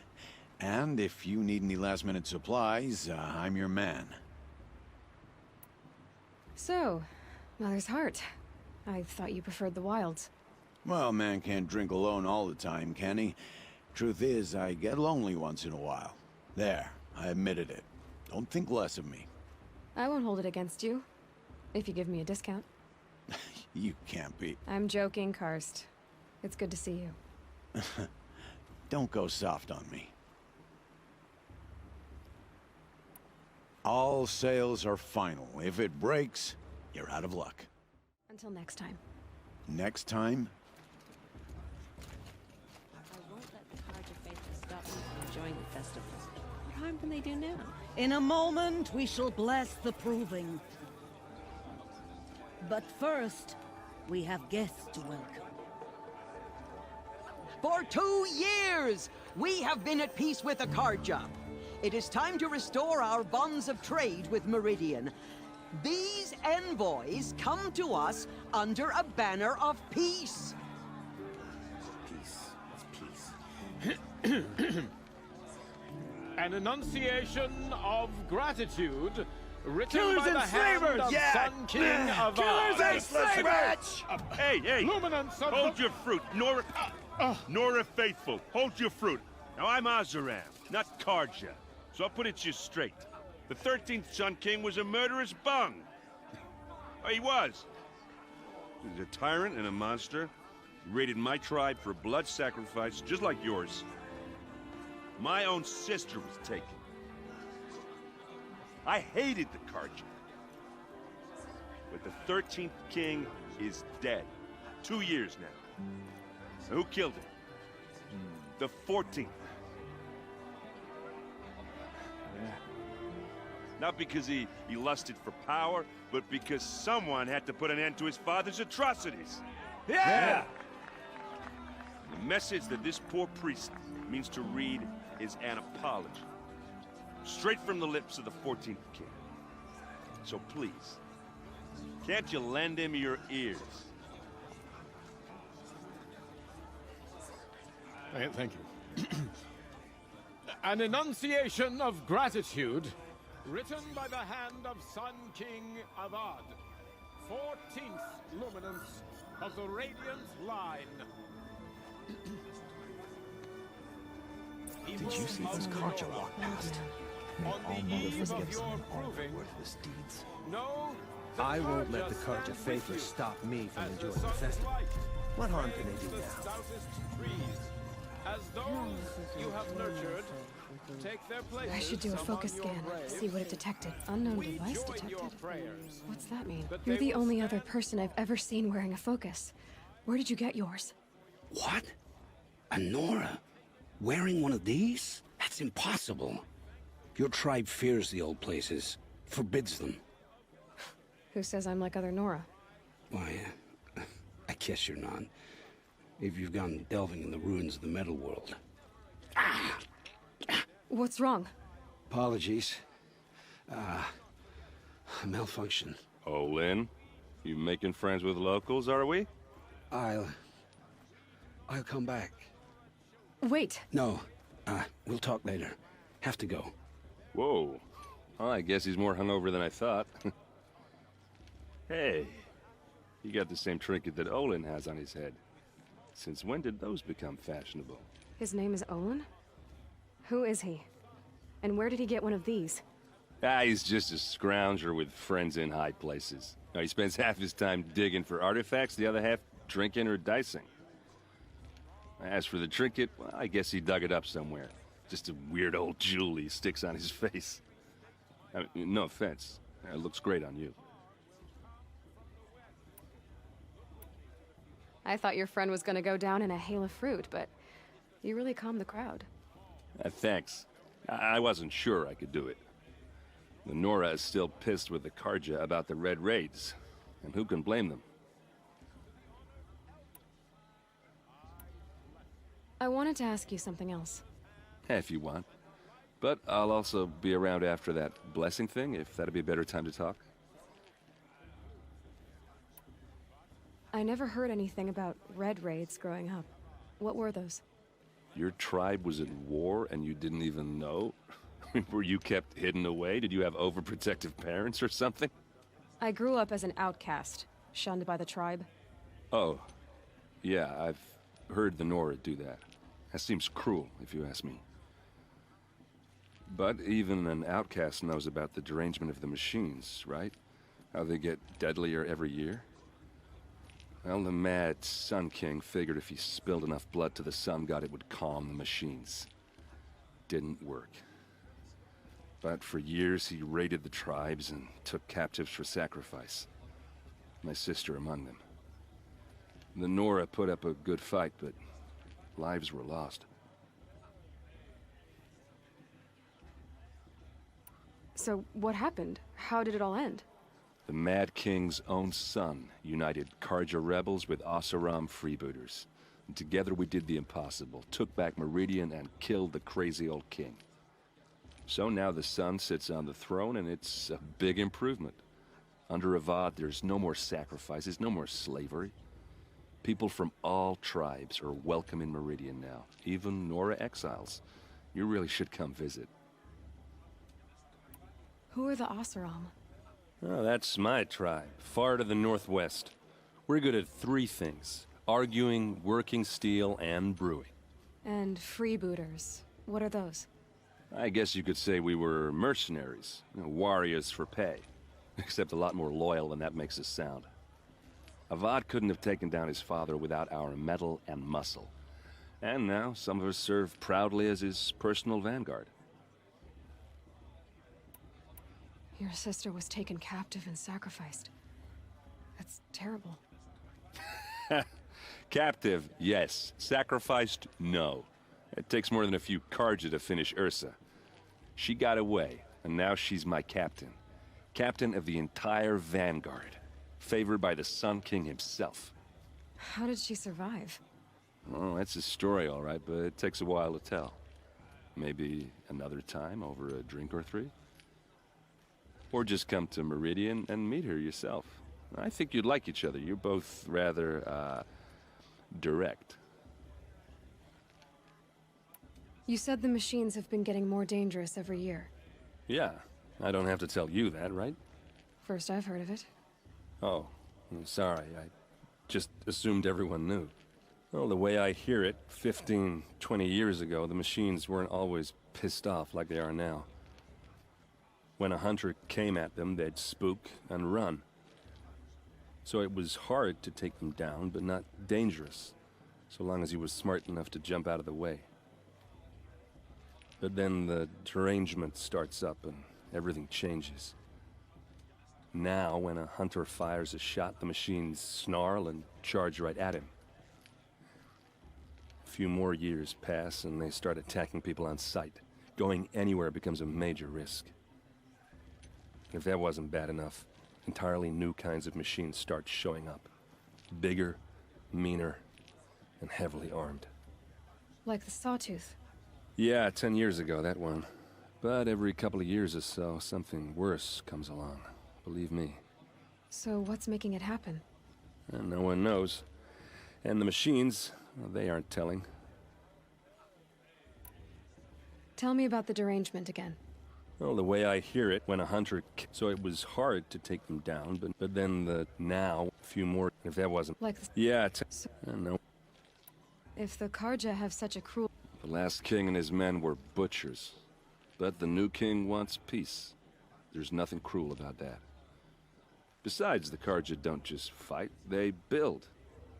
And if you need any last-minute supplies, I'm your man. So, Mother's Heart. I thought you preferred the wilds. Well, man can't drink alone all the time, can he? Truth is, I get lonely once in a while. There, I admitted it. Don't think less of me. I won't hold it against you. If you give me a discount. You can't be. I'm joking, Karst. It's good to see you. Don't go soft on me. All sales are final. If it breaks, you're out of luck. Until next time. Next time? I won't let the Carja faithful stop me from enjoying the festival. What harm can they do now? In a moment, we shall bless the proving. But first, we have guests to welcome. For 2 years, we have been at peace with the Carja. It is time to restore our bonds of trade with Meridian. These envoys come to us under a banner of peace. Peace. It's peace. An enunciation of gratitude written Killers by and the hand slavers! of Yeah! Sun King of Killers and slavers! Hey! Luminance of Hold your fruit, Nora Faithful. Hold your fruit. Now I'm Azaram, not Carja. So I'll put it to you straight. The 13th Sun King was a murderous bung. Oh, he was. He was a tyrant and a monster. He raided my tribe for blood sacrifice, just like yours. My own sister was taken. I hated the Carja. But the 13th King is dead. 2 years now. And who killed him? The 14th. Not because he lusted for power, but because someone had to put an end to his father's atrocities. Yeah! The message that this poor priest means to read is an apology. Straight from the lips of the 14th King. So please, can't you lend him your ears? Thank you. An enunciation of gratitude written by the hand of Sun King Avad, 14th luminance of the Radiant Line. Did you see those Carja walk past? On the eve of your proving, deeds. know I won't let the Carja faithful stop me from enjoying the festival. What harm can they do now? As those you have nurtured, take their places. I should do a focus scan, see what it detected. Unknown device detected. What's that mean? You're the only other person I've ever seen wearing a focus. Where did you get yours? What? A Nora? Wearing one of these? That's impossible. Your tribe fears the old places, forbids them. Who says I'm like other Nora? Why, I guess you're not. If you've gone delving in the ruins of the metal world. What's wrong? Apologies. A malfunction. Oh, Lynn, you making friends with locals, are we? I'll come back. Wait. No, we'll talk later. Have to go. Whoa. Well, I guess he's more hungover than I thought. Hey, you got the same trinket that Olin has on his head. Since when did those become fashionable? His name is Olin? Who is he? And where did he get one of these? He's just a scrounger with friends in high places. Now, he spends half his time digging for artifacts, the other half drinking or dicing. As for the trinket, well, I guess he dug it up somewhere. Just a weird old jewel he sticks on his face. I mean, no offense. It looks great on you. I thought your friend was gonna go down in a hail of fruit, but you really calmed the crowd. Thanks. I wasn't sure I could do it. The Nora is still pissed with the Karja about the Red Raids, and who can blame them? I wanted to ask you something else. If you want. But I'll also be around after that blessing thing, if that'd be a better time to talk. I never heard anything about Red Raids growing up. What were those? Your tribe was at war and you didn't even know? Were you kept hidden away? Did you have overprotective parents or something? I grew up as an outcast, shunned by the tribe. Oh. Yeah, I've heard the Nora do that. That seems cruel, if you ask me. But even an outcast knows about the derangement of the machines, right? How they get deadlier every year? Well, the mad Sun King figured if he spilled enough blood to the Sun God, it would calm the machines. Didn't work. But for years, he raided the tribes and took captives for sacrifice. My sister among them. The Nora put up a good fight, but lives were lost. So, what happened? How did it all end? The Mad King's own son united Karja rebels with Oseram freebooters. And together we did the impossible, took back Meridian and killed the crazy old king. So now the son sits on the throne and it's a big improvement. Under Avad, there's no more sacrifices, no more slavery. People from all tribes are welcome in Meridian now, even Nora exiles. You really should come visit. Who are the Oseram? Oh, that's my tribe, far to the northwest. We're good at 3 things: arguing, working steel, and brewing. And freebooters. What are those? I guess you could say we were mercenaries, warriors for pay. Except a lot more loyal than that makes us sound. Avad couldn't have taken down his father without our metal and muscle. And now some of us serve proudly as his personal vanguard. Your sister was taken captive and sacrificed. That's terrible. Captive, yes. Sacrificed, no. It takes more than a few Karja to finish Ursa. She got away, and now she's my captain. Captain of the entire vanguard. Favored by the Sun King himself. How did she survive? Oh, that's a story, all right, but it takes a while to tell. Maybe another time over a drink or 3? Or just come to Meridian and meet her yourself. I think you'd like each other. You're both rather, direct. You said the machines have been getting more dangerous every year. Yeah, I don't have to tell you that, right? First I've heard of it. Oh, I'm sorry. I just assumed everyone knew. Well, the way I hear it, 15, 20 years ago, the machines weren't always pissed off like they are now. When a hunter came at them, they'd spook and run. So it was hard to take them down, but not dangerous, so long as he was smart enough to jump out of the way. But then the derangement starts up and everything changes. Now, when a hunter fires a shot, the machines snarl and charge right at him. A few more years pass and they start attacking people on sight. Going anywhere becomes a major risk. If that wasn't bad enough, entirely new kinds of machines start showing up. Bigger, meaner, and heavily armed. Like the Sawtooth. Yeah, 10 years ago, that one. But every couple of years or so, something worse comes along. Believe me. So what's making it happen? And no one knows. And the machines, well, they aren't telling. Tell me about the derangement again. Well, the way I hear it, when a hunter... So it was hard to take them down, but then now, a few more... If that wasn't... Like the... Yeah, I don't know. If the Karja have such a cruel... The last king and his men were butchers. But the new king wants peace. There's nothing cruel about that. Besides, the Karja don't just fight, they build.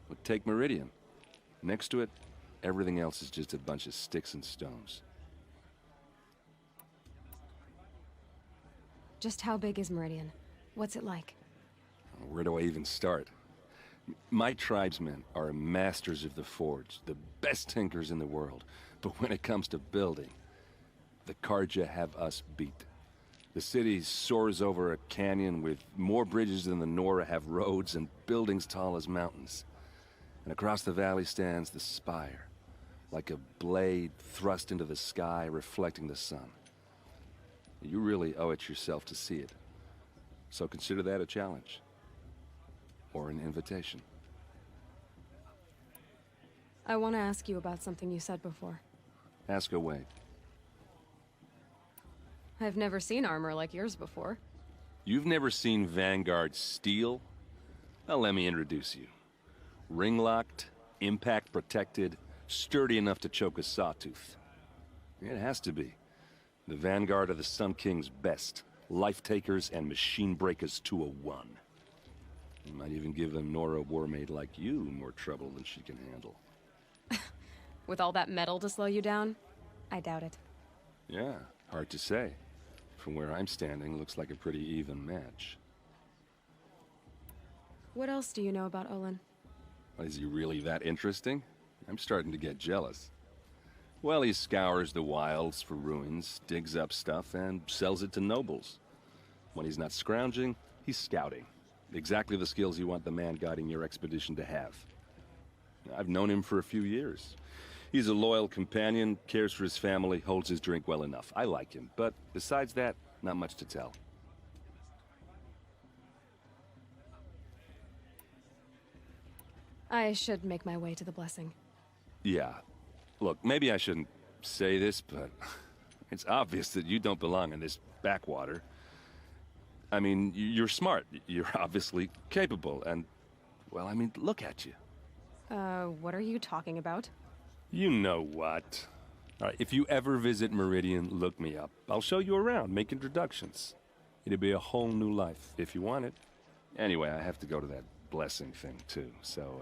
But take Meridian. Next to it, everything else is just a bunch of sticks and stones. Just how big is Meridian? What's it like? Where do I even start? My tribesmen are masters of the forge, the best tinkers in the world. But when it comes to building, the Karja have us beat. The city soars over a canyon with more bridges than the Nora have roads and buildings tall as mountains. And across the valley stands the spire, like a blade thrust into the sky, reflecting the sun. You really owe it yourself to see it. So consider that a challenge. Or an invitation. I want to ask you about something you said before. Ask away. I've never seen armor like yours before. You've never seen Vanguard steel? Well, let me introduce you. Ring-locked, impact-protected, sturdy enough to choke a sawtooth. It has to be. The Vanguard are the Sun King's best. Life-takers and machine breakers to a one. You might even give a Nora warmaid like you more trouble than she can handle. With all that metal to slow you down? I doubt it. Yeah, hard to say. From where I'm standing, looks like a pretty even match. What else do you know about Olin? Is he really that interesting? I'm starting to get jealous. Well, he scours the wilds for ruins, digs up stuff, and sells it to nobles. When he's not scrounging, he's scouting. Exactly the skills you want the man guiding your expedition to have. I've known him for a few years. He's a loyal companion, cares for his family, holds his drink well enough. I like him, but besides that, not much to tell. I should make my way to the blessing. Yeah. Look, maybe I shouldn't say this, but it's obvious that you don't belong in this backwater. I mean, you're smart. You're obviously capable, and, well, I mean, look at you. What are you talking about? You know what. All right, if you ever visit Meridian, look me up. I'll show you around, make introductions. It'll be a whole new life, if you want it. Anyway, I have to go to that blessing thing, too, so,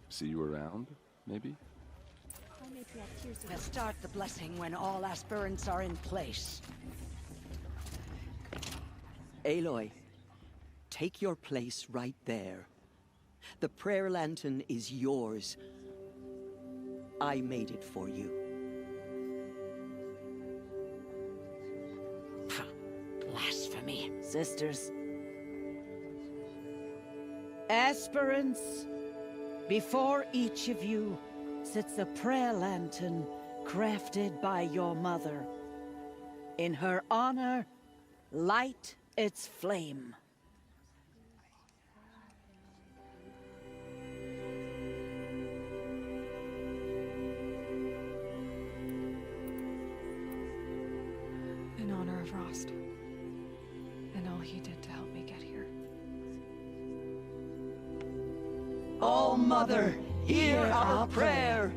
see you around, maybe? We'll start the blessing when all aspirants are in place. Aloy, take your place right there. The prayer lantern is yours. I made it for you. Blasphemy. Sisters. Aspirants, before each of you sits a prayer lantern crafted by your mother. In her honor, light its flame. In honor of Rost. And all he did to help me get here. O Mother, hear our prayer.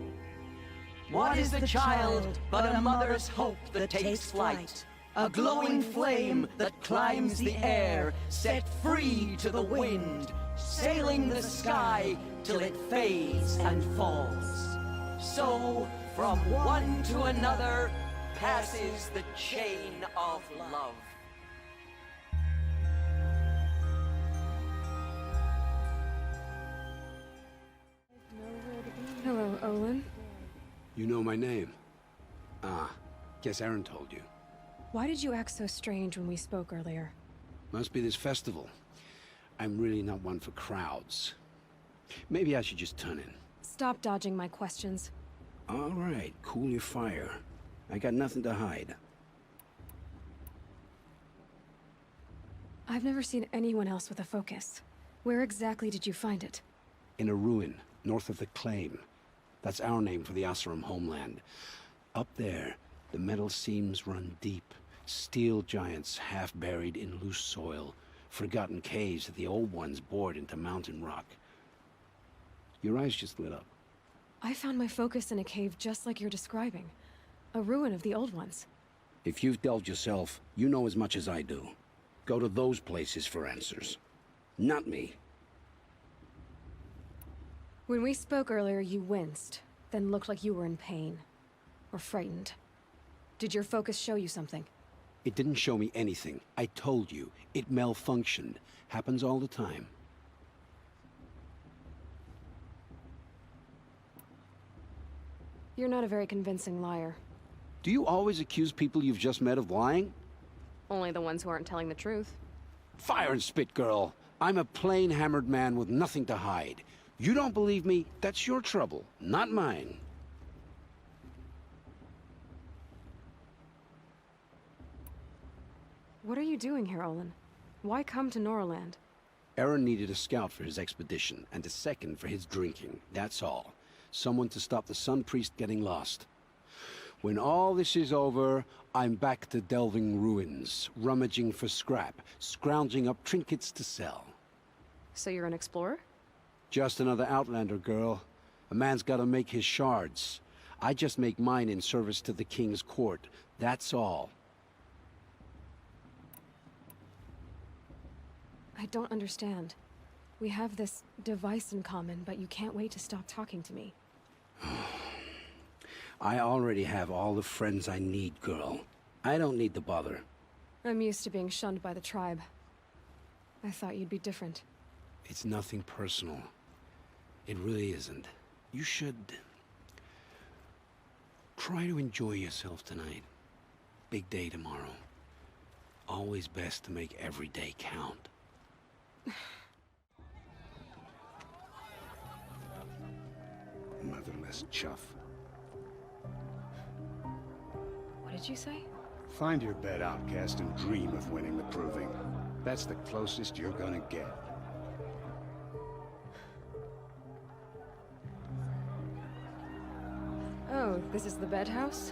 What is the child but a mother's hope that takes flight? A glowing flame that climbs the air, set free to the wind, sailing the sky till it fades and falls. So, from one to another, passes the chain of love. Hello, Olin. You know my name? Ah, guess Aaron told you. Why did you act so strange when we spoke earlier? Must be this festival. I'm really not one for crowds. Maybe I should just turn in. Stop dodging my questions. All right, cool your fire. I got nothing to hide. I've never seen anyone else with a focus. Where exactly did you find it? In a ruin, north of the Claim. That's our name for the Asarum homeland. Up there, the metal seams run deep. Steel giants half buried in loose soil. Forgotten caves that the old ones bored into mountain rock. Your eyes just lit up. I found my focus in a cave just like you're describing. A ruin of the old ones. If you've delved yourself, you know as much as I do. Go to those places for answers. Not me. When we spoke earlier, you winced, then looked like you were in pain. Or frightened. Did your focus show you something? It didn't show me anything. I told you. It malfunctioned. Happens all the time. You're not a very convincing liar. Do you always accuse people you've just met of lying? Only the ones who aren't telling the truth. Fire and spit, girl. I'm a plain hammered man with nothing to hide. You don't believe me? That's your trouble, not mine. What are you doing here, Olin? Why come to Noraland? Aaron needed a scout for his expedition, and a second for his drinking. That's all. Someone to stop the Sun Priest getting lost. When all this is over, I'm back to delving ruins, rummaging for scrap, scrounging up trinkets to sell. So you're an explorer? Just another Outlander, girl. A man's gotta make his shards. I just make mine in service to the King's court. That's all. I don't understand. We have this device in common, but you can't wait to stop talking to me. I already have all the friends I need, girl. I don't need the bother. I'm used to being shunned by the tribe. I thought you'd be different. It's nothing personal. It really isn't. You should... try to enjoy yourself tonight. Big day tomorrow. Always best to make every day count. Motherless chuff. What did you say? Find your bed, outcast, and dream of winning the proving. That's the closest you're gonna get. Oh, this is the bedhouse?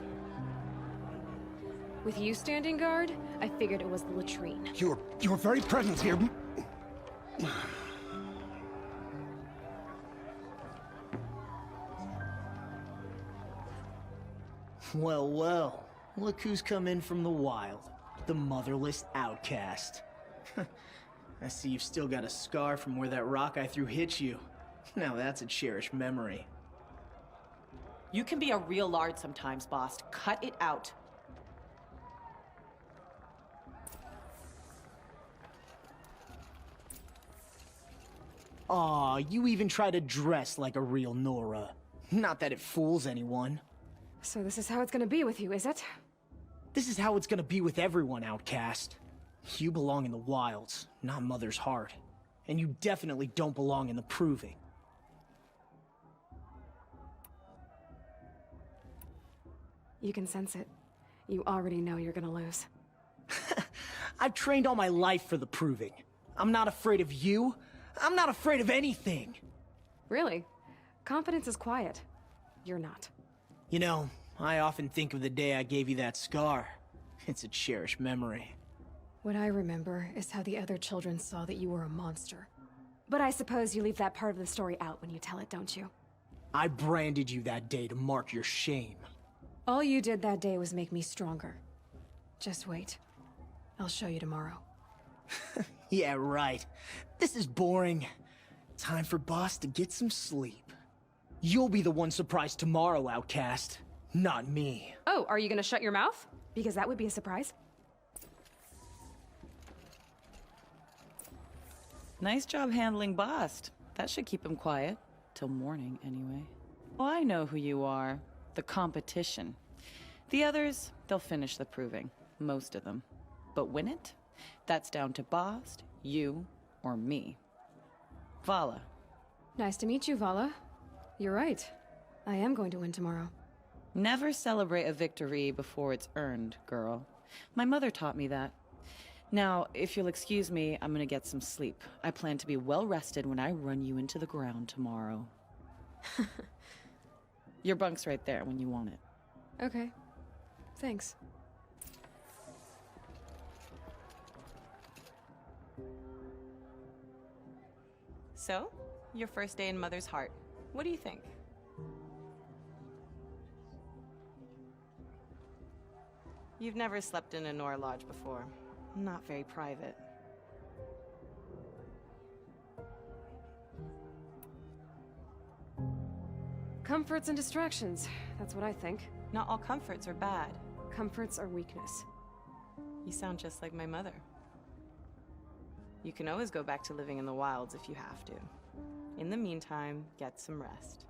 With you standing guard, I figured it was the latrine. Your very presence here... Well, well. Look who's come in from the wild. The motherless outcast. I see you've still got a scar from where that rock I threw hit you. Now that's a cherished memory. You can be a real lard sometimes, boss. Cut it out. Aw, you even try to dress like a real Nora. Not that it fools anyone. So this is how it's gonna be with you, is it? This is how it's gonna be with everyone, outcast. You belong in the wilds, not Mother's heart. And you definitely don't belong in the proving. You can sense it. You already know you're gonna lose. I've trained all my life for the proving. I'm not afraid of you. I'm not afraid of anything. Really? Confidence is quiet. You're not. You know, I often think of the day I gave you that scar. It's a cherished memory. What I remember is how the other children saw that you were a monster. But I suppose you leave that part of the story out when you tell it, don't you? I branded you that day to mark your shame. All you did that day was make me stronger. Just wait. I'll show you tomorrow. Yeah, right. This is boring. Time for Boss to get some sleep. You'll be the one surprised tomorrow, outcast. Not me. Oh, are you gonna shut your mouth? Because that would be a surprise. Nice job handling Bast. That should keep him quiet. Till morning, anyway. Oh, I know who you are. The competition. The others, they'll finish the proving. Most of them. But win it? That's down to Bast, you, or me. Vala. Nice to meet you, Vala. You're right. I am going to win tomorrow. Never celebrate a victory before it's earned, girl. My mother taught me that. Now, if you'll excuse me, I'm gonna get some sleep. I plan to be well rested when I run you into the ground tomorrow. Your bunk's right there when you want it. Okay. Thanks. So, your first day in Mother's heart. What do you think? You've never slept in a Nora lodge before. Not very private. Comforts and distractions. That's what I think. Not all comforts are bad. Comforts are weakness. You sound just like my mother. You can always go back to living in the wilds if you have to. In the meantime, get some rest.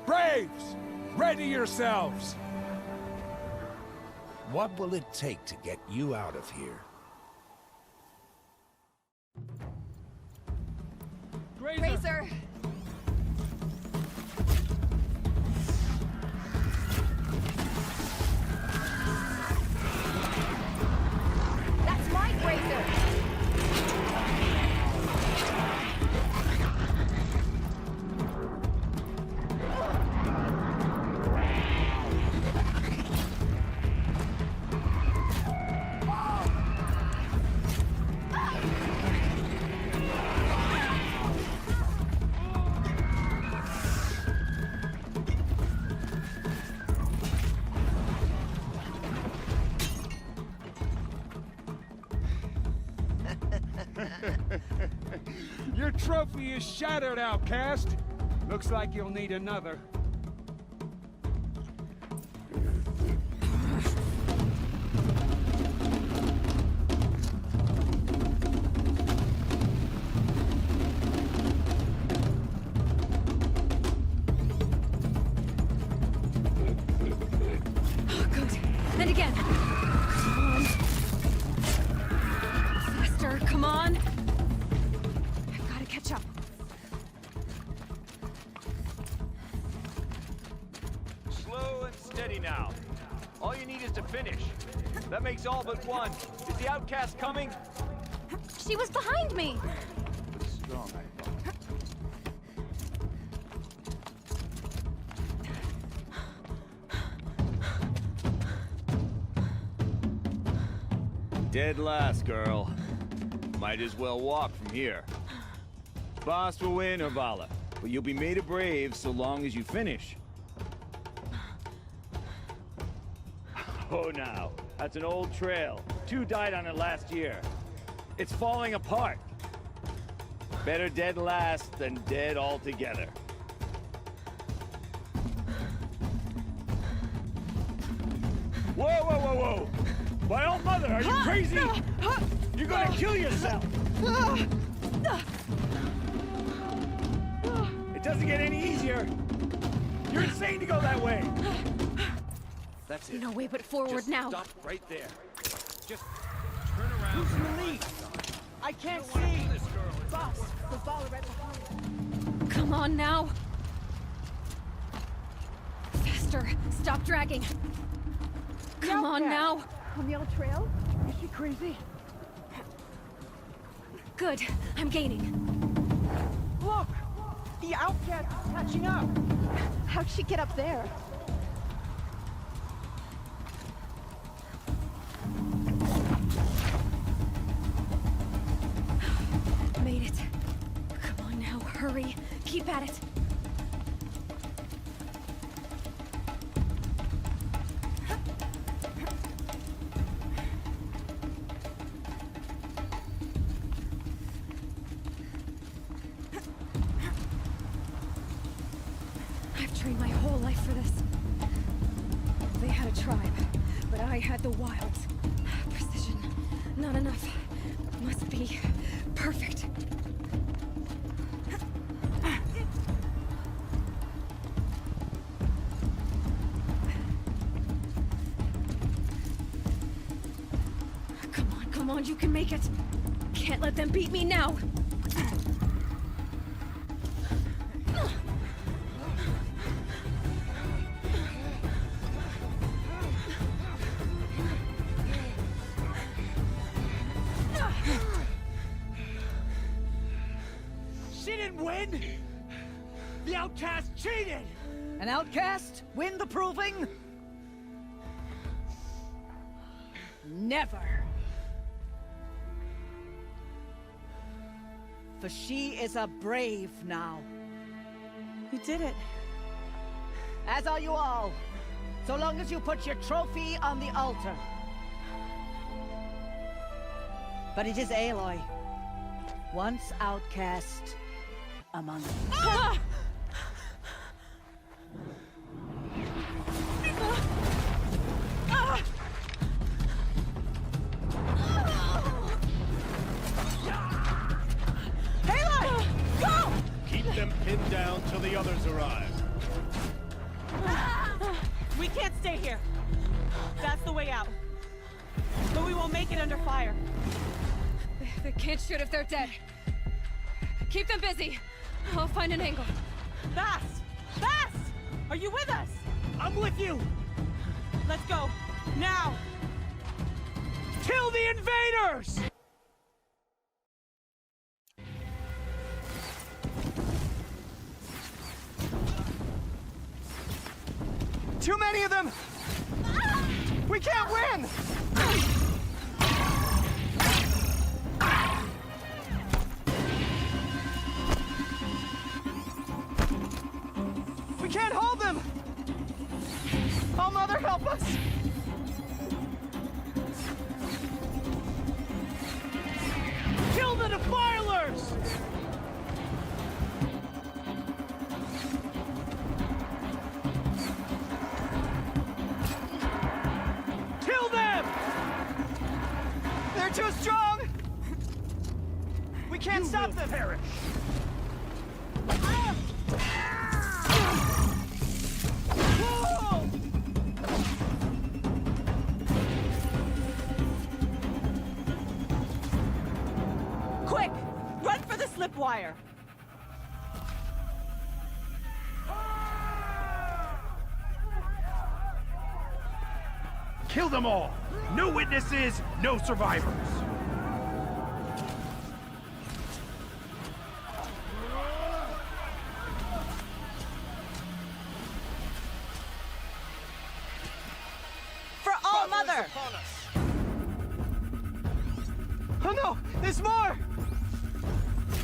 Braves! Ready yourselves! What will it take to get you out of here? Razor! That's my Razor! Your trophy is shattered, outcast. Looks like you'll need another. Oh, good. And again. Come on. Faster, come on. I've got to catch up. Slow and steady now. All you need is to finish. That makes all but one. Is the outcast coming? She was behind me. Strong, I thought. Dead last, girl. Might as well walk from here. Boss will win, Urvala, but you'll be made a brave so long as you finish. Oh, now. That's an old trail. 2 died on it last year. It's falling apart. Better dead last than dead altogether. Whoa, whoa, whoa, whoa! My old mother, are you crazy? You're gonna kill yourself! It doesn't get any easier! You're insane to go that way! That's it. No way but forward Just now. Stop right there. Just turn around. Who's in the lead? I can't see! Boss, the ball right behind. Come on now. Faster. Stop dragging. Come on now. On the old trail? Is she crazy? Good. I'm gaining. Look! The outcast is catching up! How'd she get up there? Made it. Come on now. Hurry. Keep at it. I've trained my whole life for this. They had a tribe, but I had the wilds. Precision. Not enough. Must be perfect. Come on, you can make it. Can't let them beat me now. win! The outcast cheated! An outcast win the proving? Never. For she is a brave now. You did it. As are you all. So long as you put your trophy on the altar. But it is Aloy, once outcast among us. Ah! Aloy! Go! Keep them pinned down till the others arrive. We can't stay here. That's the way out. But we won't make it under fire. They can't shoot if they're dead. Keep them busy. I'll find an angle. Fast! Fast! Are you with us? I'm with you! Let's go. Now! Kill the invaders! Too many of them! We can't win! We can't hold them! Oh, Mother, help us! Kill the defilers! Kill them! They're too strong! We can't stop them! Perish! Whoa! Quick! Run for the slip wire! Kill them all! No witnesses, no survivors! For All Mother! Oh no! There's more!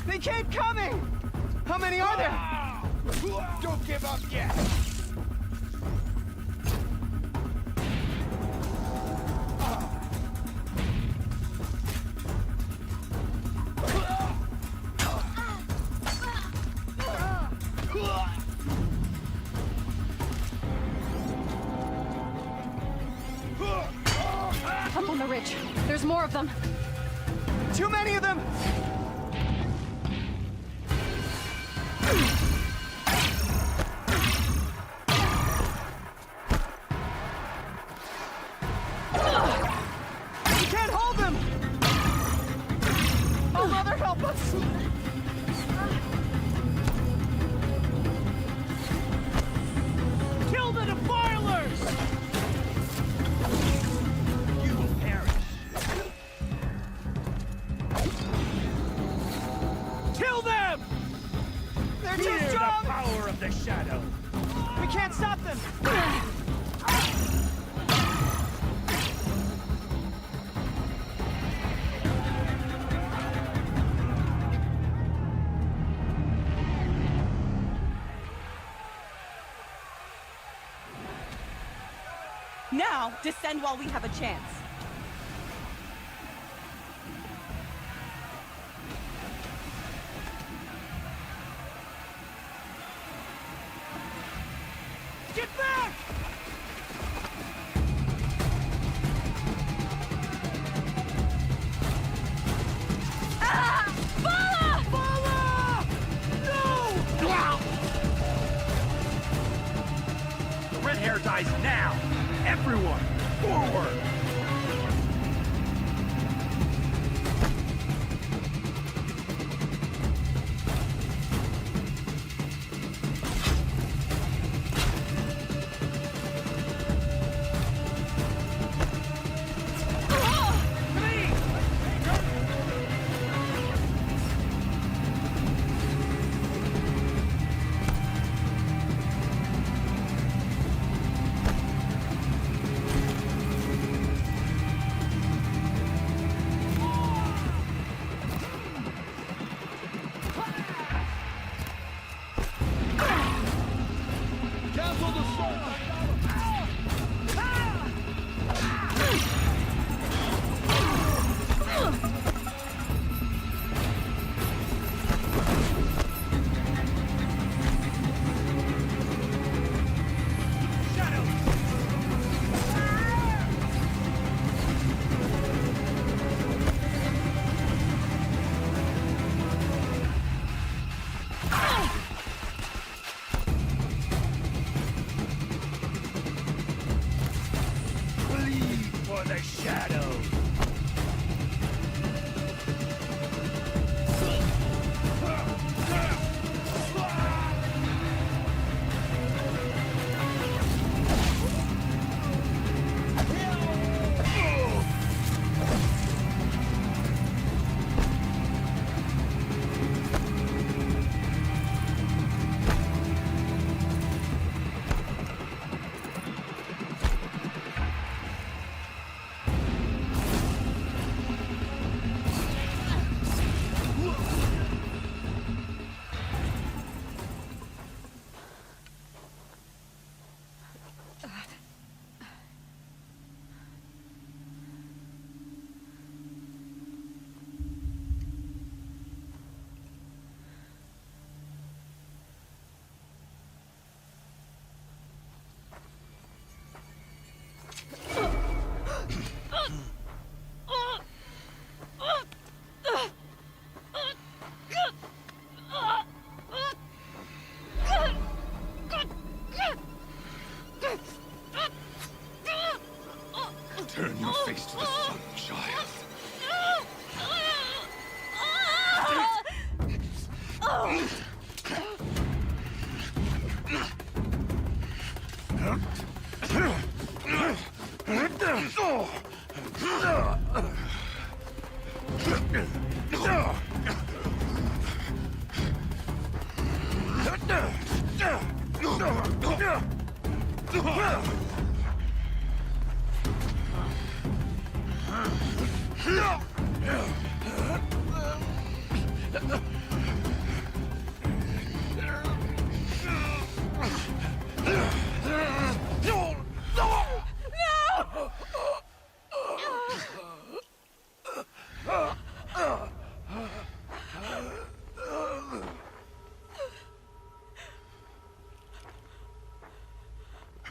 They keep coming! How many are there? Don't give up yet! Up on the ridge. There's more of them. Too many of them! We can't hold them! Oh, Mother, help us! Kill the defilers! You will perish! Kill them! They're too Fear strong! the power of the shadow! We can't stop them! Now, descend while we have a chance. Get back! Ah! Bala! Bala! No! The red hair dies now! Everyone, forward!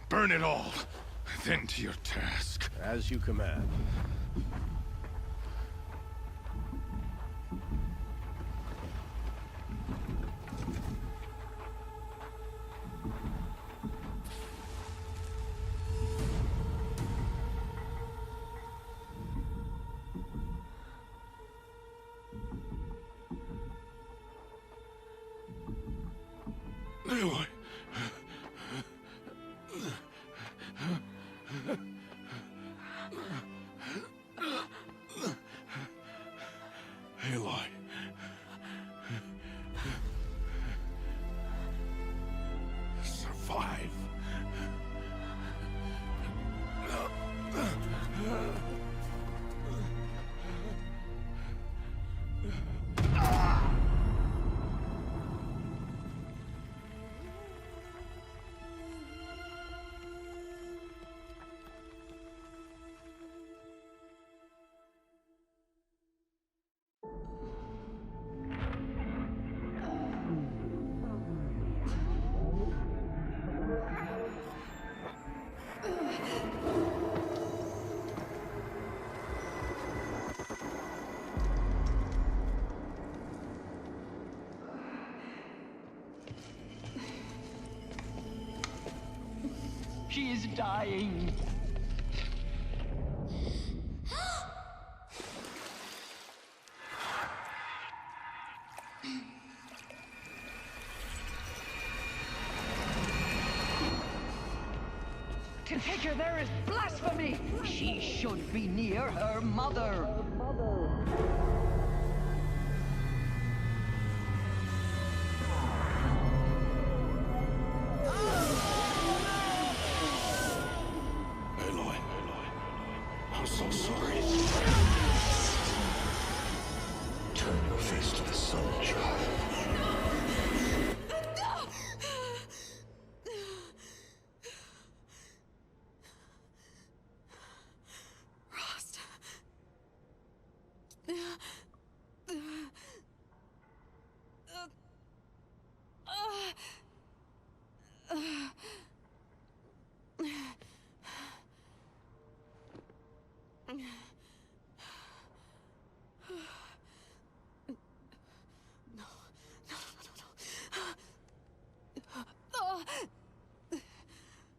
Burn it all, then to your task. As you command. Aloy. Aloy. Survive. She is dying. To take her there is blasphemy. She should be near her mother. Aloy. I'm so sorry. Turn your face to the sun, child.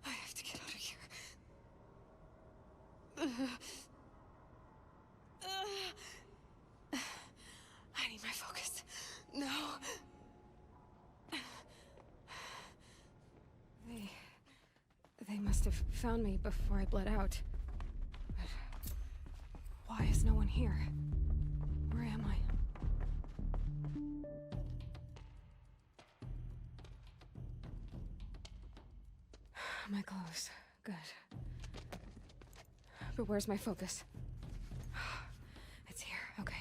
I have to get out of here. I need my focus. No. They must have found me before I bled out. But why is no one here? Where am I? My clothes. Good. But where's my focus? It's here. Okay.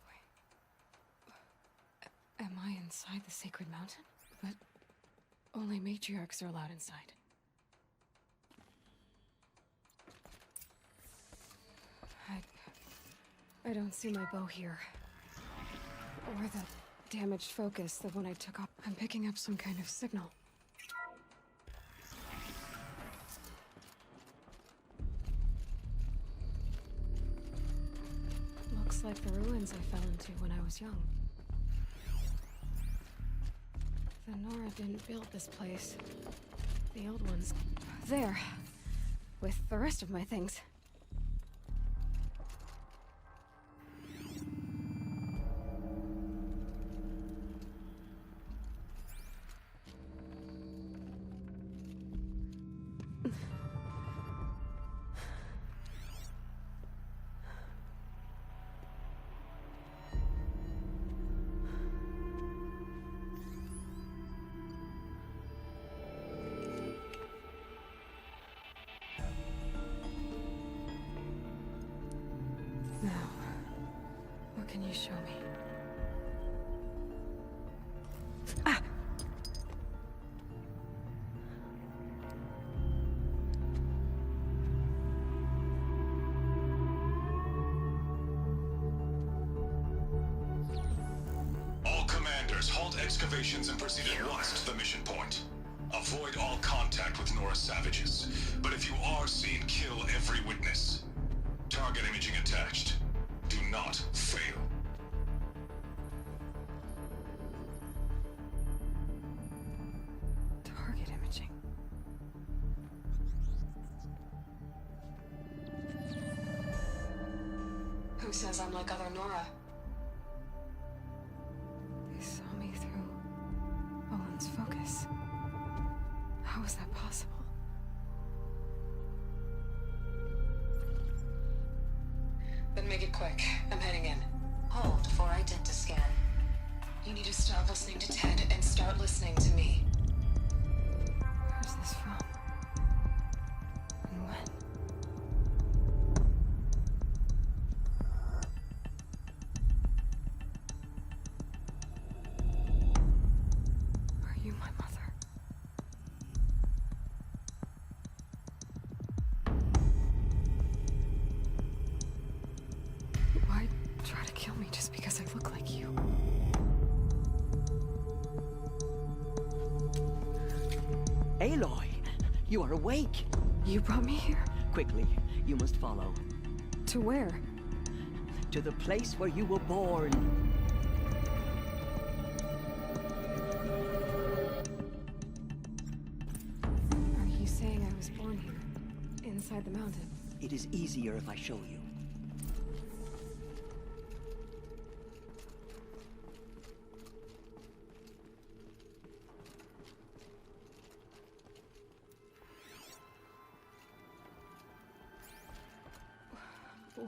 Wait. Am I inside the sacred mountain? But only matriarchs are allowed inside. I don't see my bow here. Or the damaged focus, the one I took off. I'm picking up some kind of signal. Looks like the ruins I fell into when I was young. The Nora didn't build this place. The old ones. There. With the rest of my things. Can you show me? All commanders, halt excavations and proceed at once to the mission point. Avoid all contact with Nora savages. But if you are seen, kill every witness. Target imaging attached. Do not fail. Target imaging. Who says I'm like other Nora? They saw me through Owen's focus. How is that possible? Then make it quick. I'm heading in. Hold for identiscan. You need to stop listening to Ted and start listening to me. Where's this from? And when? Are you my mother? Why try to kill me just because I look like you? Aloy, you are awake. You brought me here? Quickly, you must follow. To where? To the place where you were born. Are you saying I was born here? Inside the mountain? It is easier if I show you.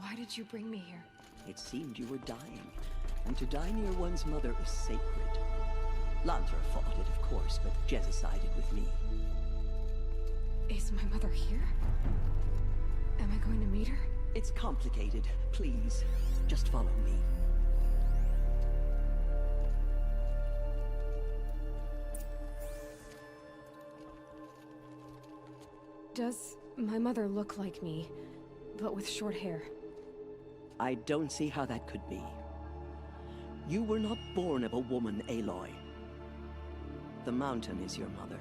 Why did you bring me here? It seemed you were dying, and to die near one's mother is sacred. Lantra fought it, of course, but Jezza sided with me. Is my mother here? Am I going to meet her? It's complicated. Please, just follow me. Does my mother look like me, but with short hair? I don't see how that could be. You were not born of a woman, Aloy. The mountain is your mother.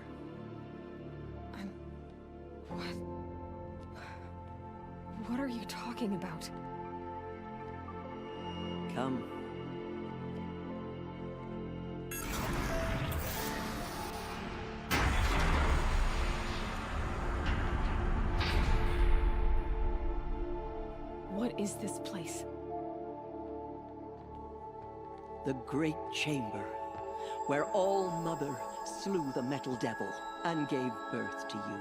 What? What are you talking about? Come. What is this place? The Great Chamber, where All-Mother slew the Metal Devil and gave birth to you.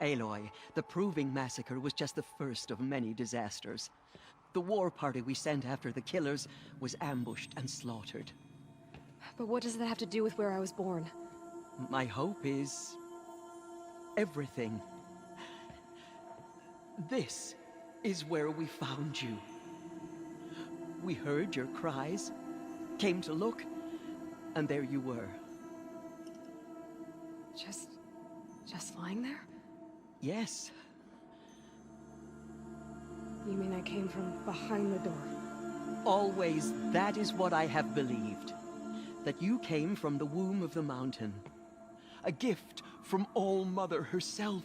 Aloy, the Proving Massacre was just the first of many disasters. The war party we sent after the killers was ambushed and slaughtered. But what does that have to do with where I was born? My hope is... everything. This is where we found you. We heard your cries, came to look, and there you were. Just lying there? Yes. You mean I came from behind the door? Always, that is what I have believed. That you came from the womb of the mountain. A gift from All-Mother herself.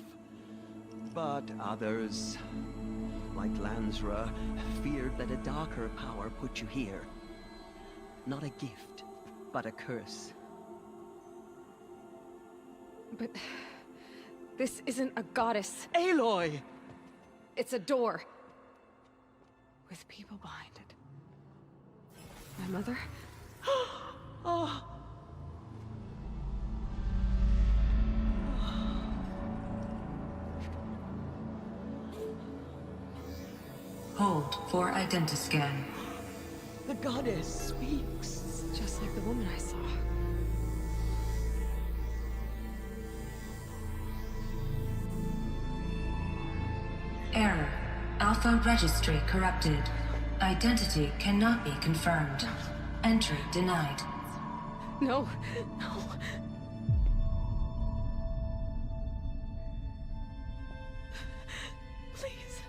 But others, like Lansra, feared that a darker power put you here. Not a gift, but a curse. But... this isn't a goddess. Aloy! It's a door. With people behind it. My mother? Oh! Hold for identiscan. The goddess speaks. Just like the woman I saw. Error. Alpha registry corrupted. Identity cannot be confirmed. Entry denied. No, no. Please.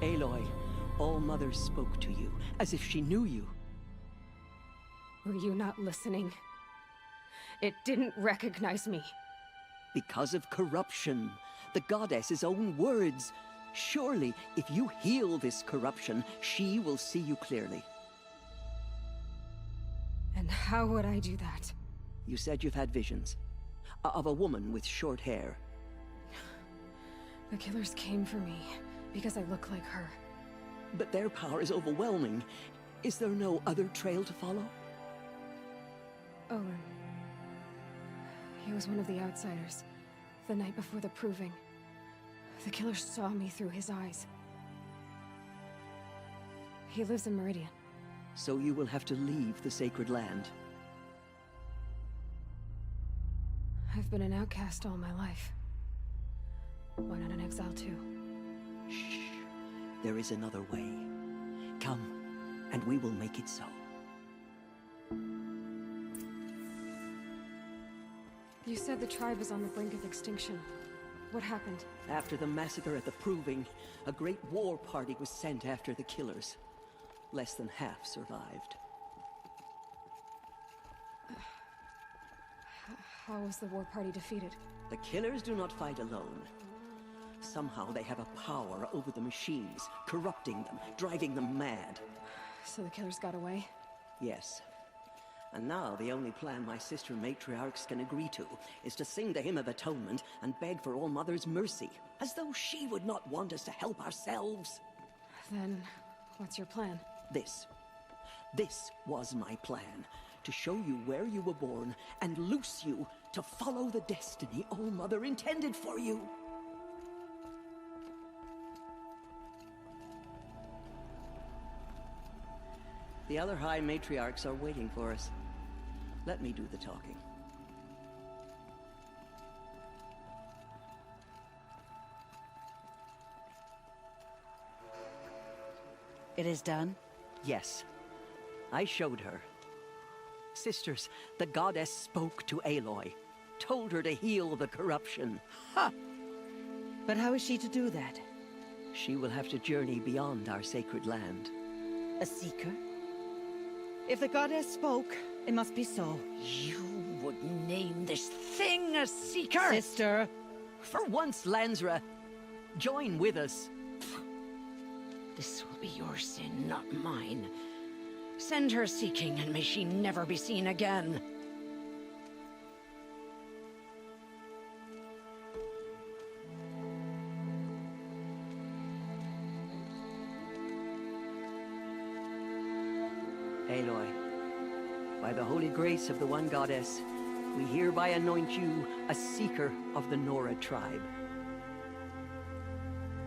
Aloy, All Mother spoke to you, as if she knew you. Were you not listening? It didn't recognize me. Because of corruption. The goddess's own words. Surely, if you heal this corruption, she will see you clearly. And how would I do that? You said you've had visions. Of a woman with short hair. The killers came for me because I look like her. But their power is overwhelming. Is there no other trail to follow? Owen. He was one of the outsiders. The night before the proving. The killers saw me through his eyes. He lives in Meridian. So you will have to leave the sacred land. I've been an outcast all my life. Why not an exile too? Shh. There is another way. Come, and we will make it so. You said the tribe was on the brink of extinction. What happened? After the massacre at the Proving, a great war party was sent after the killers. Less than half survived. How was the war party defeated? The killers do not fight alone. Somehow they have a power over the machines, corrupting them, driving them mad. So the killers got away? Yes. And now the only plan my sister matriarchs can agree to is to sing the Hymn of Atonement and beg for All Mother's mercy, as though she would not want us to help ourselves. Then, what's your plan? This was my plan. To show you where you were born and loose you to follow the destiny All Mother intended for you. The other High Matriarchs are waiting for us. Let me do the talking. It is done? Yes. I showed her. Sisters, the goddess spoke to Aloy. Told her to heal the corruption. Ha! But how is she to do that? She will have to journey beyond our sacred land. A seeker? If the goddess spoke, it must be so. You would name this thing a seeker? Sister! For once, Lansra, join with us. This will be your sin, not mine. Send her seeking, and may she never be seen again. Aloy, by the holy grace of the one goddess, we hereby anoint you a seeker of the Nora tribe.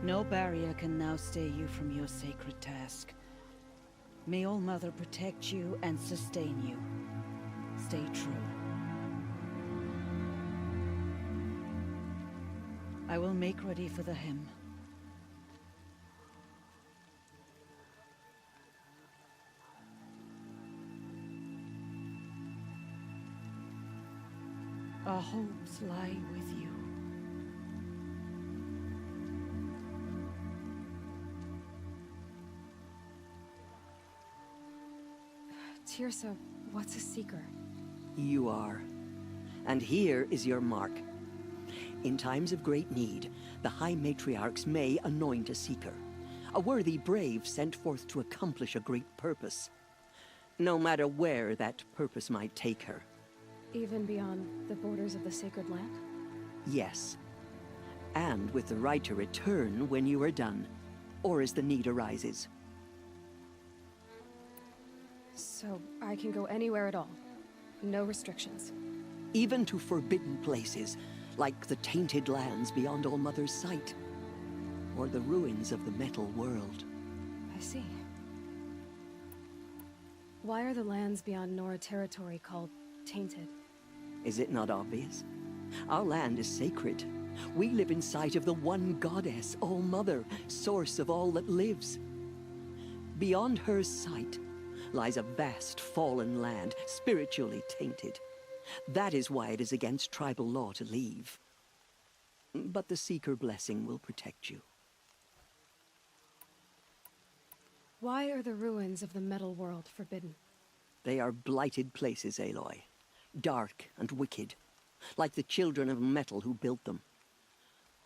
No barrier can now stay you from your sacred task. May All Mother protect you and sustain you. Stay true. I will make ready for the hymn. Our hopes lie with you. Tirsa, what's a seeker? You are. And here is your mark. In times of great need, the High Matriarchs may anoint a seeker. A worthy brave sent forth to accomplish a great purpose. No matter where that purpose might take her. Even beyond the borders of the sacred land? Yes. And with the right to return when you are done, or as the need arises. So I can go anywhere at all. No restrictions. Even to forbidden places, like the tainted lands beyond All Mother's sight. Or the ruins of the metal world. I see. Why are the lands beyond Nora territory called tainted? Is it not obvious? Our land is sacred. We live in sight of the one goddess, All Mother, source of all that lives. Beyond her sight lies a vast fallen land, spiritually tainted. That is why it is against tribal law to leave. But the Seeker blessing will protect you. Why are the ruins of the metal world forbidden? They are blighted places, Aloy. Dark and wicked, like the children of metal who built them.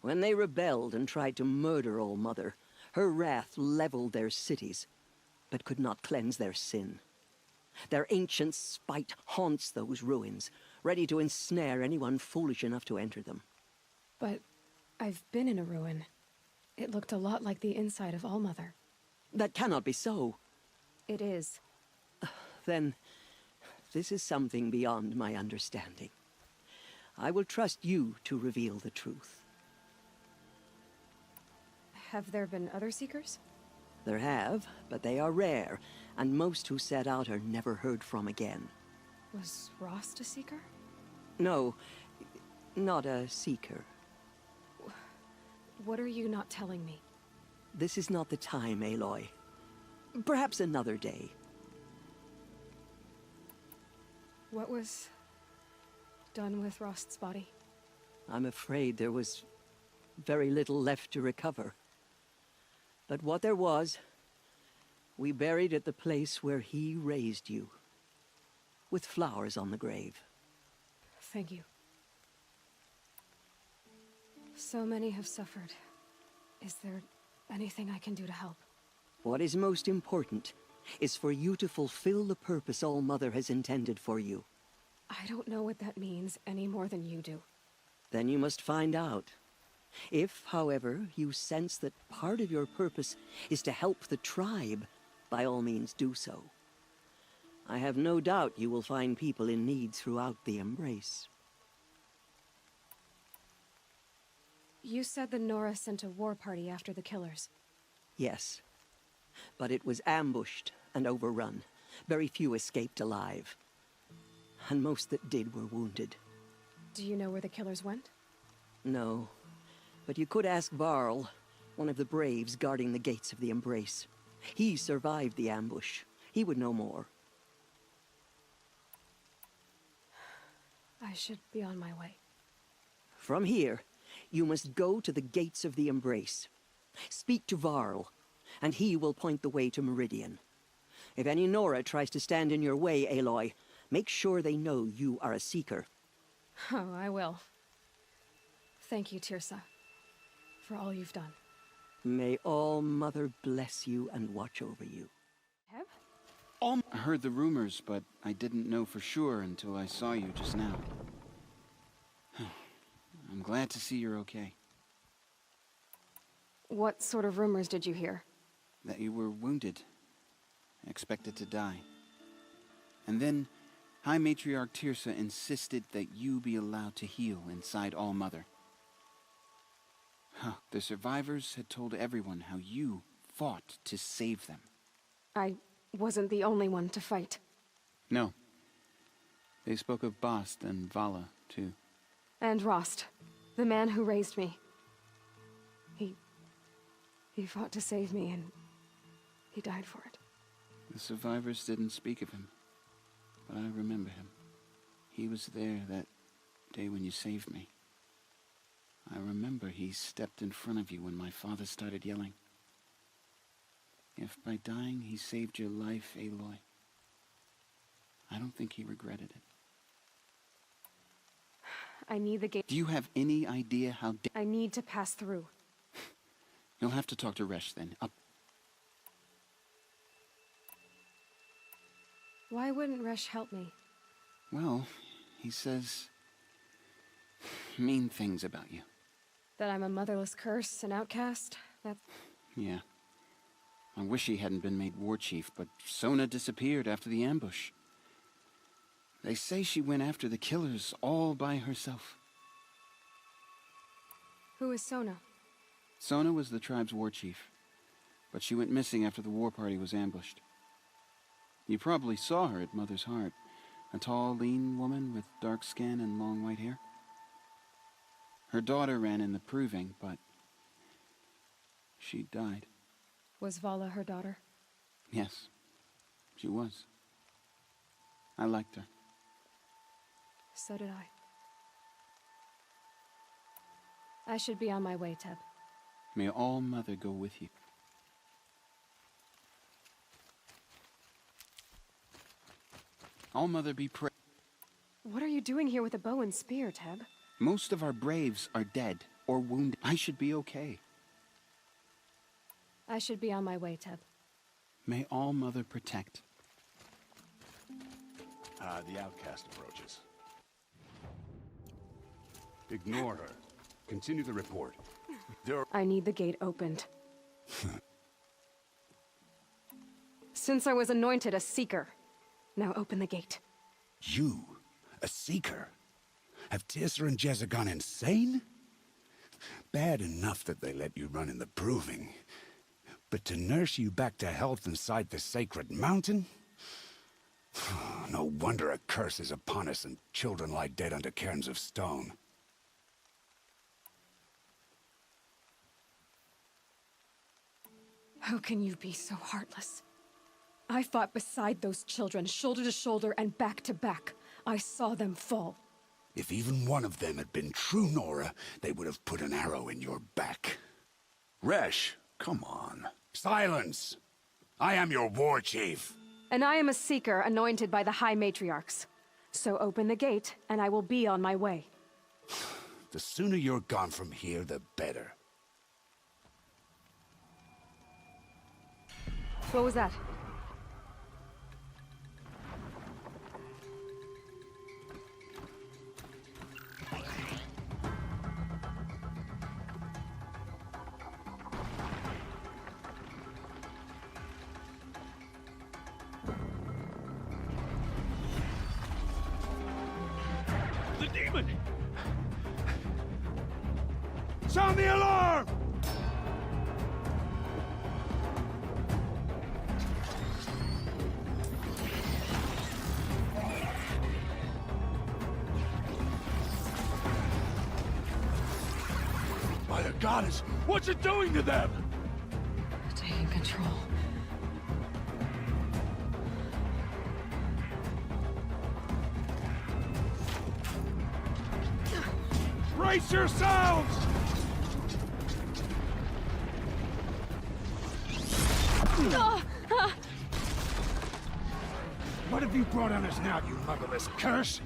When they rebelled and tried to murder All Mother, her wrath leveled their cities, but could not cleanse their sin. Their ancient spite haunts those ruins, ready to ensnare anyone foolish enough to enter them. But I've been in a ruin. It looked a lot like the inside of All Mother. That cannot be so. It is. Then, this is something beyond my understanding. I will trust you to reveal the truth. Have there been other Seekers? There have, but they are rare, and most who set out are never heard from again. Was Rost a Seeker? No, not a Seeker. What are you not telling me? This is not the time, Aloy. Perhaps another day. What was done with Rost's body? I'm afraid there was very little left to recover. But what there was, we buried at the place where he raised you, with flowers on the grave. Thank you. So many have suffered. Is there anything I can do to help? What is most important is for you to fulfill the purpose All Mother has intended for you. I don't know what that means any more than you do. Then you must find out. If, however, you sense that part of your purpose is to help the tribe, by all means do so. I have no doubt you will find people in need throughout the Embrace. You said the Nora sent a war party after the killers. Yes, but it was ambushed and overrun. Very few escaped alive. And most that did were wounded. Do you know where the killers went? No, but you could ask Varl, one of the braves guarding the gates of the Embrace. He survived the ambush. He would know more. I should be on my way. From here, you must go to the gates of the Embrace. Speak to Varl, and he will point the way to Meridian. If any Nora tries to stand in your way, Aloy, make sure they know you are a Seeker. Oh, I will. Thank you, Tirsa, for all you've done. May All Mother bless you and watch over you. Heb? I heard the rumors, but I didn't know for sure until I saw you just now. I'm glad to see you're okay. What sort of rumors did you hear? That you were wounded, expected to die. And then, High Matriarch Tirsa insisted that you be allowed to heal inside All Mother. The survivors had told everyone how you fought to save them. I wasn't the only one to fight. No. They spoke of Bast and Vala, too. And Rost, the man who raised me. He fought to save me, and he died for it. The survivors didn't speak of him, but I remember him. He was there that day when you saved me. I remember he stepped in front of you when my father started yelling. If by dying he saved your life, Aloy, I don't think he regretted it. I need the gate. Do you have any idea how I need to pass through. You'll have to talk to Resh then. Up. Why wouldn't Resh help me? Well, he says mean things about you. That I'm a motherless curse, an outcast? That's... Yeah. I wish he hadn't been made war chief, but Sona disappeared after the ambush. They say she went after the killers all by herself. Who is Sona? Sona was the tribe's war chief, but she went missing after the war party was ambushed. You probably saw her at Mother's Heart. A tall, lean woman with dark skin and long white hair. Her daughter ran in the proving, but she died. Was Vala her daughter? Yes, she was. I liked her. So did I. I should be on my way, Teb. May All Mother go with you. All Mother be praised. What are you doing here with a bow and spear, Teb? Most of our braves are dead or wounded. I should be okay. I should be on my way, Teb. May All Mother protect. The outcast approaches. Ignore her. Continue the report. I need the gate opened. Since I was anointed a Seeker, now open the gate. You? A Seeker? Have Tissa and Jezza gone insane? Bad enough that they let you run in the proving. But to nurse you back to health inside the sacred mountain? No wonder a curse is upon us and children lie dead under cairns of stone. How can you be so heartless? I fought beside those children, shoulder to shoulder and back to back. I saw them fall. If even one of them had been true Nora, they would have put an arrow in your back. Resh, come on. Silence! I am your war chief. And I am a Seeker anointed by the High Matriarchs. So open the gate, and I will be on my way. The sooner you're gone from here, the better. What was that? The demon! Sound the alarm! By the goddess, what's it doing to them? Taking control. Brace yourselves! What have you brought on us now, you motherless curse?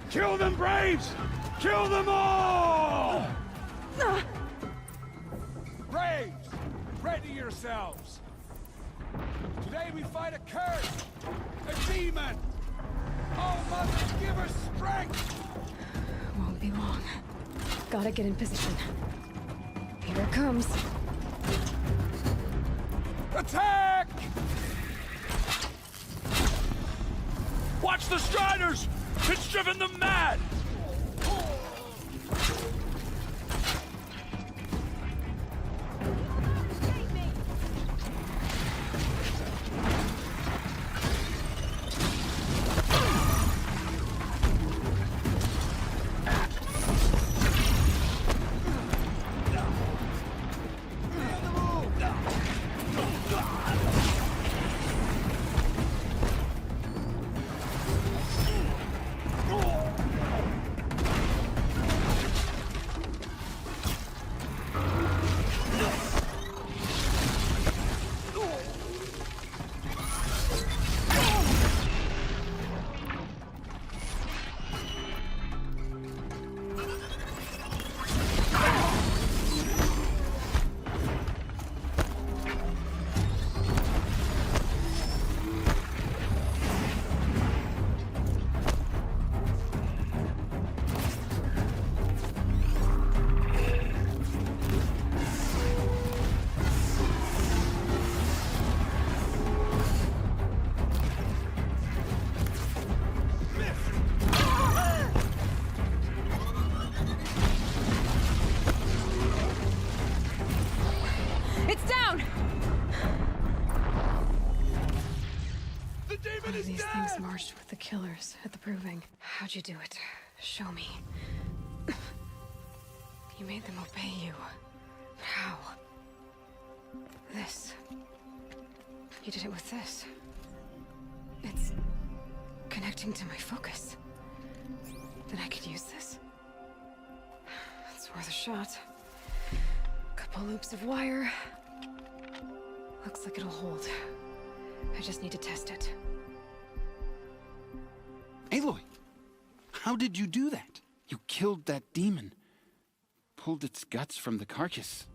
Kill them, Braves! Kill them all! Braves, ready yourselves. Today we fight a curse, a demon. Oh, Mother, give us strength. Won't be long. Gotta get in position. Here it comes. Attack! Watch the Striders! It's driven them mad! charged with the killers at the Proving. How'd you do it? Show me. You made them obey you. How? This. You did it with this. It's connecting to my focus. Then I could use this. It's worth a shot. Couple loops of wire. Looks like it'll hold. I just need to test it. Aloy! How did you do that? You killed that demon. Pulled its guts from the carcass.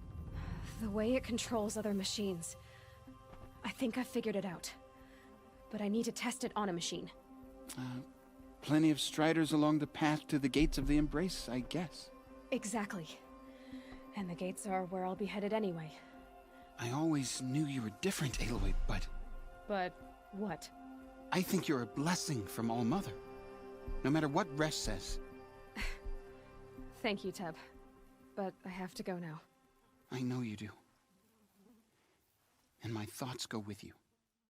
The way it controls other machines. I think I figured it out. But I need to test it on a machine. Plenty of striders along the path to the gates of the Embrace, I guess. Exactly. And the gates are where I'll be headed anyway. I always knew you were different, Aloy, but... But what? I think you're a blessing from All-Mother. No matter what Resh says. Thank you, Teb. But I have to go now. I know you do. And my thoughts go with you.